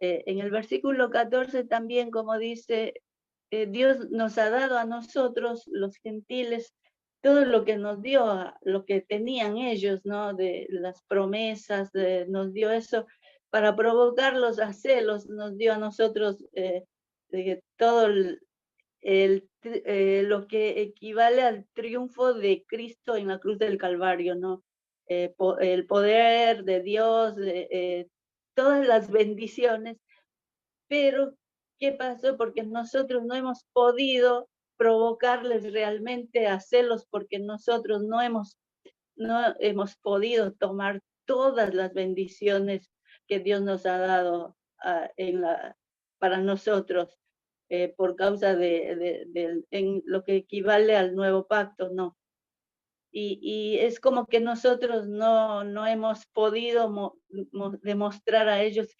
En el versículo 14 también, como dice, Dios nos ha dado a nosotros, los gentiles, todo lo que nos dio, lo que tenían ellos, ¿no? De las promesas, nos dio eso para provocarlos a celos, nos dio a nosotros todo lo que equivale al triunfo de Cristo en la cruz del Calvario, ¿no? El poder de Dios, todas las bendiciones. Pero, ¿qué pasó? Porque nosotros no hemos podido provocarles realmente a celos, porque nosotros no hemos podido tomar todas las bendiciones que Dios nos ha dado para nosotros, por causa en lo que equivale al nuevo pacto, ¿no? Y es como que nosotros no hemos podido demostrar a ellos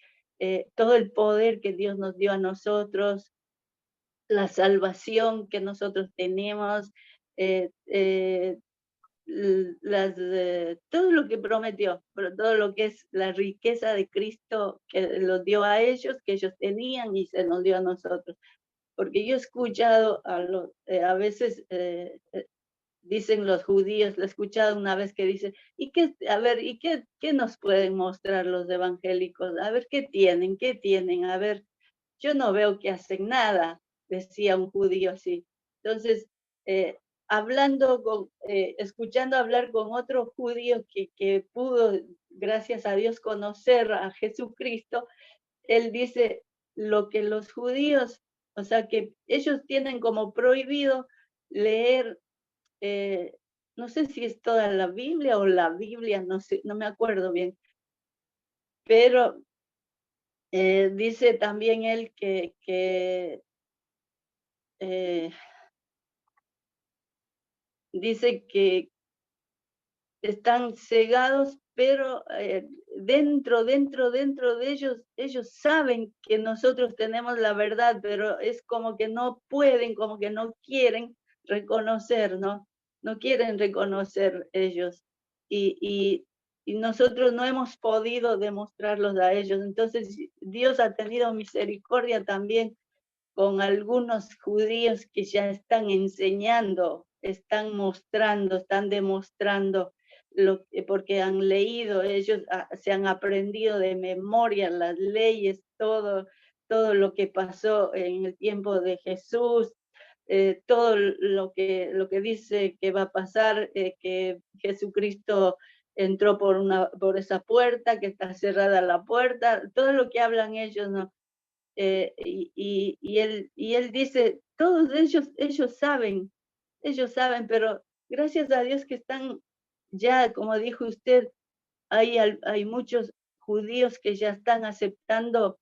todo el poder que Dios nos dio a nosotros, la salvación que nosotros tenemos, eh, eh, todo lo que prometió, pero todo lo que es la riqueza de Cristo que los dio a ellos, que ellos tenían y se nos dio a nosotros. porque yo he escuchado a veces dicen los judíos, lo he escuchado una vez que dice, ¿y qué, a ver, y qué nos pueden mostrar los evangélicos? A ver, ¿qué tienen? ¿Qué tienen? A ver, yo no veo que hacen nada, decía un judío así. Entonces, escuchando hablar con otro judío que pudo, gracias a Dios, conocer a Jesucristo, él dice lo que los judíos, o sea, que ellos tienen como prohibido leer, no sé si es toda la Biblia o la Biblia, no sé, no me acuerdo bien, pero dice también él que dice que están cegados, pero dentro de ellos saben que nosotros tenemos la verdad, pero es como que no pueden, como que no quieren reconocer, ¿no? No quieren reconocer ellos. Y nosotros no hemos podido demostrarlos a ellos. Entonces Dios ha tenido misericordia también con algunos judíos que ya están enseñando, están mostrando, están demostrando porque han leído, ellos se han aprendido de memoria las leyes, todo lo que pasó en el tiempo de Jesús, todo lo que dice que va a pasar, que Jesucristo entró por esa puerta, que está cerrada la puerta, todo lo que hablan ellos, ¿no? Y él dice, todos ellos saben, pero gracias a Dios que están ya, como dijo usted, hay muchos judíos que ya están aceptando,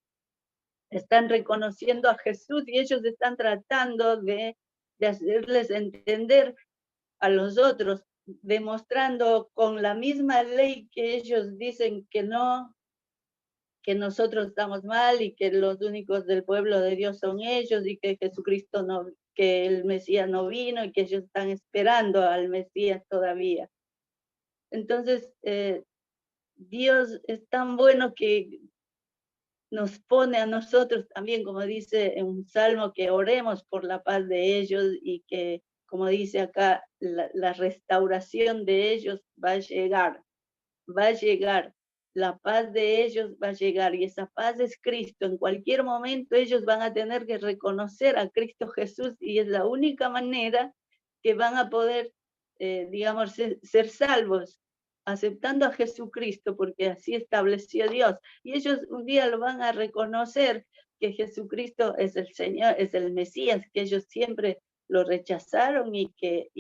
están reconociendo a Jesús y ellos están tratando de hacerles entender a los otros, demostrando con la misma ley que ellos dicen que no, que nosotros estamos mal y que los únicos del pueblo de Dios son ellos y que Jesucristo no, que el Mesías no vino y que ellos están esperando al Mesías todavía. Entonces, Dios es tan bueno que nos pone a nosotros también, como dice en un salmo, que oremos por la paz de ellos y que, como dice acá, la restauración de ellos va a llegar, la paz de ellos va a llegar y esa paz es Cristo. En cualquier momento ellos van a tener que reconocer a Cristo Jesús y es la única manera que van a poder, digamos, ser salvos, aceptando a Jesucristo, porque así estableció Dios. Y ellos un día lo van a reconocer que Jesucristo es el Señor, es el Mesías, que ellos siempre lo rechazaron y que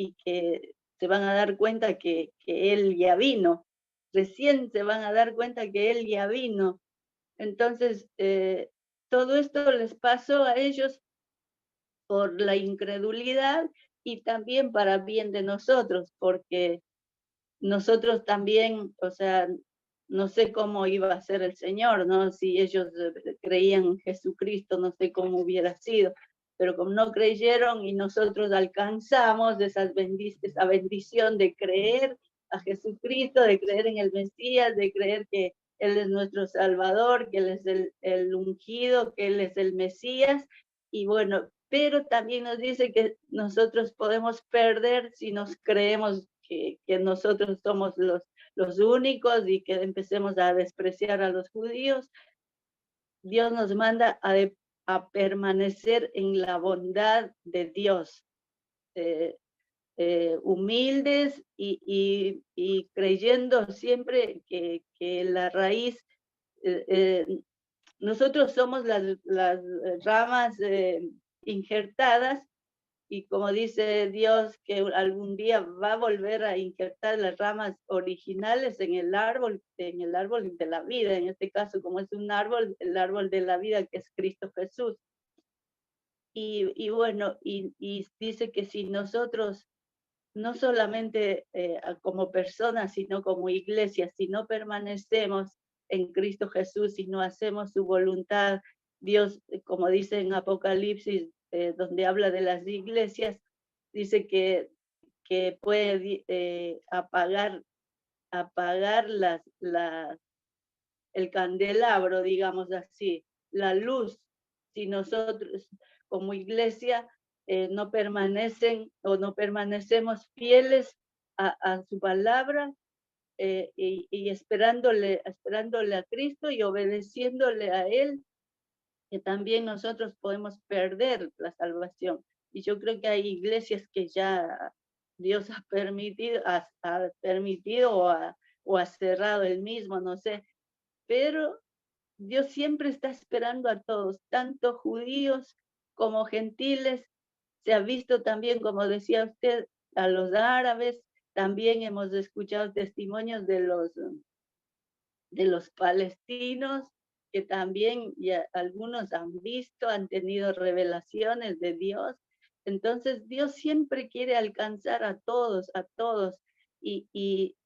se van a dar cuenta que Él ya vino. Recién se van a dar cuenta que Él ya vino. Entonces, todo esto les pasó a ellos por la incredulidad y también para bien de nosotros, porque nosotros también, o sea, no sé cómo iba a ser el Señor, ¿no? Si ellos creían en Jesucristo, no sé cómo hubiera sido, pero como no creyeron y nosotros alcanzamos esa bendición de creer a Jesucristo, de creer en el Mesías, de creer que Él es nuestro Salvador, que Él es el ungido, que Él es el Mesías, y bueno, pero también nos dice que nosotros podemos perder si nos creemos que nosotros somos los únicos y que empecemos a despreciar a los judíos. Dios nos manda a permanecer en la bondad de Dios, humildes y creyendo siempre que la raíz, nosotros somos las ramas injertadas, y como dice Dios que algún día va a volver a injertar las ramas originales en el árbol de la vida, en este caso como es un árbol, el árbol de la vida que es Cristo Jesús. Y bueno, y dice que si nosotros, no solamente como personas, sino como iglesia, si no permanecemos en Cristo Jesús, si no hacemos su voluntad, Dios, como dice en Apocalipsis, donde habla de las iglesias, dice que puede apagar el candelabro, digamos así, la luz si nosotros como iglesia no permanecemos fieles a su palabra y esperándole a Cristo y obedeciéndole a Él, que también nosotros podemos perder la salvación. Y yo creo que hay iglesias que ya Dios ha permitido o ha cerrado él mismo, no sé, pero Dios siempre está esperando a todos, tanto judíos como gentiles. Se ha visto también, como decía usted, a los árabes. También hemos escuchado testimonios de los palestinos, que también ya algunos han visto, han tenido revelaciones de Dios. Entonces Dios siempre quiere alcanzar a todos, y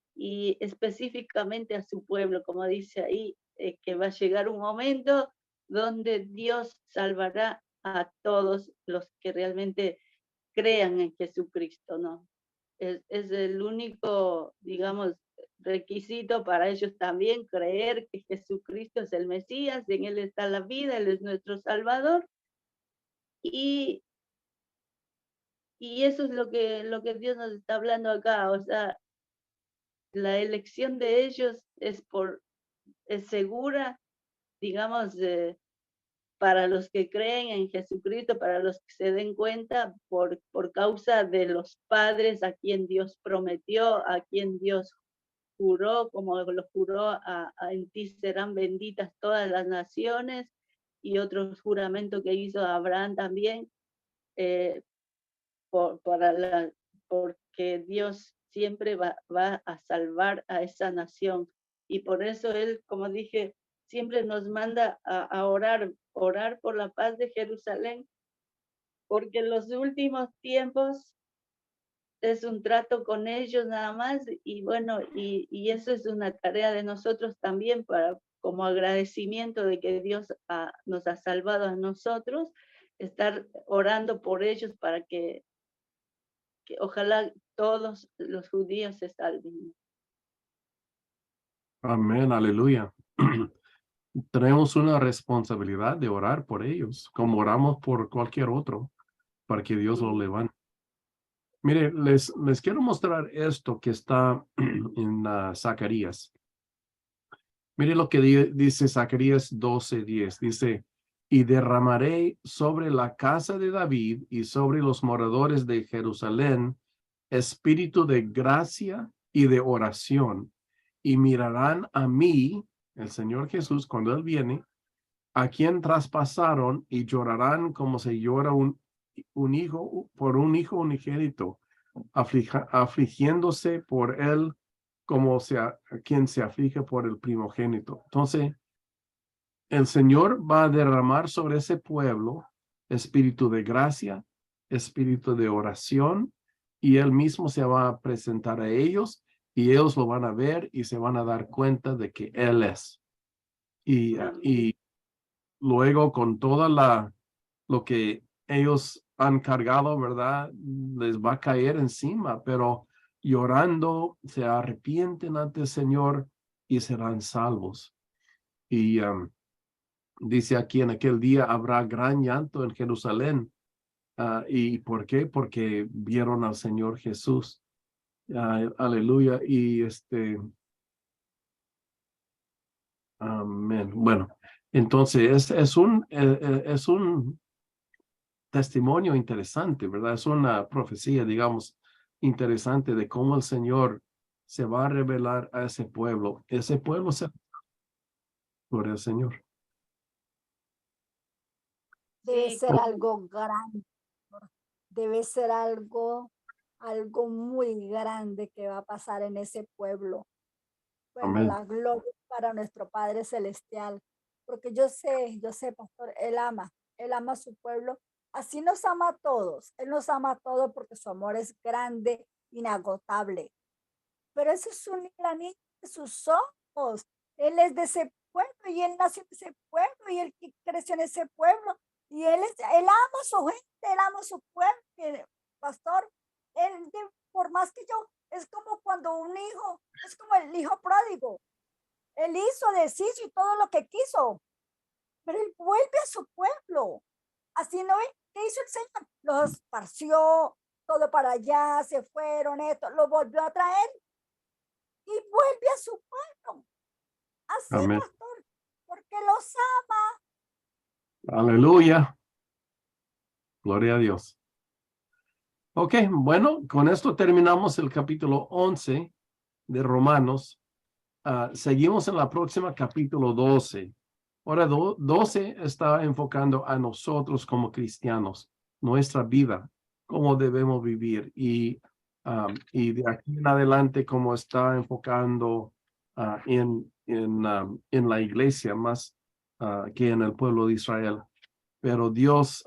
específicamente a su pueblo, como dice ahí, que va a llegar un momento donde Dios salvará a todos los que realmente crean en Jesucristo, ¿no? Es el único, digamos, requisito para ellos también, creer que Jesucristo es el Mesías, en Él está la vida, Él es nuestro Salvador. Y eso es lo que Dios nos está hablando acá. O sea, la elección de ellos es segura, digamos, para los que creen en Jesucristo, para los que se den cuenta, por causa de los padres a quien Dios prometió, a quien Dios juró, como lo juró en ti serán benditas todas las naciones, y otros juramentos que hizo Abraham también, porque Dios siempre va a salvar a esa nación. Y por eso Él, como dije, siempre nos manda a orar por la paz de Jerusalén, porque en los últimos tiempos es un trato con ellos nada más, y bueno, y eso es una tarea de nosotros también, como agradecimiento de que Dios nos ha salvado a nosotros, estar orando por ellos para que ojalá todos los judíos se salven. Amén, aleluya. Tenemos una responsabilidad de orar por ellos, como oramos por cualquier otro, para que Dios lo levante. Mire, les quiero mostrar esto que está en Zacarías. Mire lo que dice Zacarías 12:10. Dice, y derramaré sobre la casa de David y sobre los moradores de Jerusalén espíritu de gracia y de oración, y mirarán a mí, el Señor Jesús, cuando Él viene, a quien traspasaron, y llorarán como se llora un hijo por un hijo unigénito, afligiéndose por él como quien se aflige por el primogénito. Entonces, el Señor va a derramar sobre ese pueblo espíritu de gracia, espíritu de oración, y Él mismo se va a presentar a ellos, y ellos lo van a ver y se van a dar cuenta de que Él es. Y luego con toda lo que ellos han cargado, ¿verdad? Les va a caer encima, pero llorando se arrepienten ante el Señor y serán salvos. Y dice aquí, en aquel día habrá gran llanto en Jerusalén. ¿Y por qué? Porque vieron al Señor Jesús. Aleluya. Y amén. Bueno, entonces es un testimonio interesante, ¿verdad? Es una profecía, digamos, interesante de cómo el Señor se va a revelar a ese pueblo. Ese pueblo se por el Señor. Debe Sí, ser algo grande, debe ser algo muy grande que va a pasar en ese pueblo. Bueno, Amén. la gloria para nuestro Padre Celestial, porque yo sé, pastor, Él ama a su pueblo, así nos ama a todos, Él nos ama a todos porque su amor es grande, inagotable, pero ese es la niña de sus ojos, Él es de ese pueblo y Él nació en ese pueblo y Él creció en ese pueblo y Él ama a su gente, Él ama a su pueblo, pastor, por más que yo, es como cuando un hijo, es como el hijo pródigo. Él hizo, deshizo y todo lo que quiso. pero él vuelve a su pueblo. Así no es. ¿Qué hizo el Señor? Los esparció todo para allá, se fueron, esto, lo volvió a traer y vuelve a su pueblo. Así, Amén. pastor, porque los ama. Aleluya. Gloria a Dios. Ok, bueno, con esto terminamos el capítulo 11 de Romanos. Seguimos en la próxima capítulo 12. Ahora 12 está enfocando a nosotros como cristianos, nuestra vida, cómo debemos vivir y de aquí en adelante cómo está enfocando en la iglesia más que en el pueblo de Israel. Pero Dios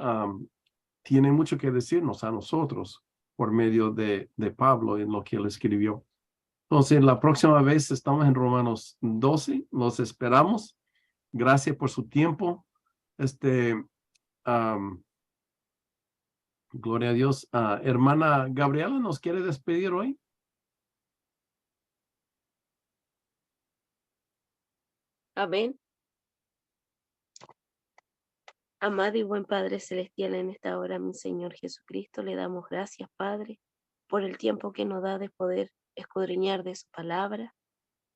tiene mucho que decirnos a nosotros por medio de Pablo en lo que él escribió. Entonces, la próxima vez estamos en Romanos 12, los esperamos. Gracias por su tiempo. Gloria a Dios. Hermana Gabriela, ¿nos quiere despedir hoy? Amén. Amado y buen Padre Celestial, en esta hora, mi Señor Jesucristo, le damos gracias, Padre, por el tiempo que nos da de poder escudriñar de su palabra.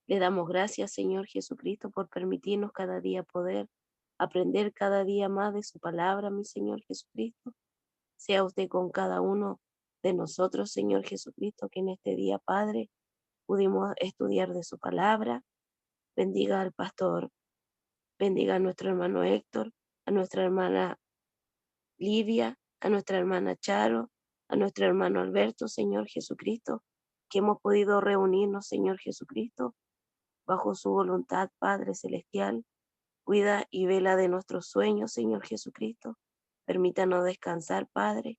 Le damos gracias, Señor Jesucristo, por permitirnos cada día poder aprender cada día más de su palabra, mi Señor Jesucristo. Sea usted con cada uno de nosotros, Señor Jesucristo, que en este día, Padre, pudimos estudiar de su palabra. Bendiga al pastor, bendiga a nuestro hermano Héctor, a nuestra hermana Livia, a nuestra hermana Charo, a nuestro hermano Alberto, Señor Jesucristo, que hemos podido reunirnos, Señor Jesucristo, bajo su voluntad, Padre Celestial. Cuida y vela de nuestros sueños, Señor Jesucristo. Permítanos descansar, Padre.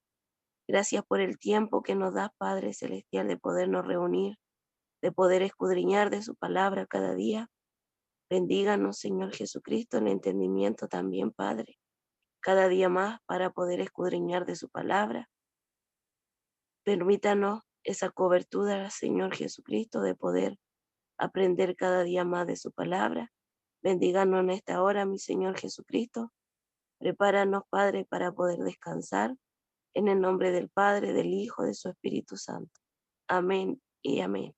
Gracias por el tiempo que nos da, Padre Celestial, de podernos reunir, de poder escudriñar de su palabra cada día. Bendíganos, Señor Jesucristo, en entendimiento también, Padre, cada día más para poder escudriñar de su palabra. Permítanos esa cobertura, Señor Jesucristo, de poder aprender cada día más de su palabra. Bendíganos en esta hora, mi Señor Jesucristo. Prepáranos, Padre, para poder descansar. En el nombre del Padre, del Hijo, de su Espíritu Santo. Amén y amén.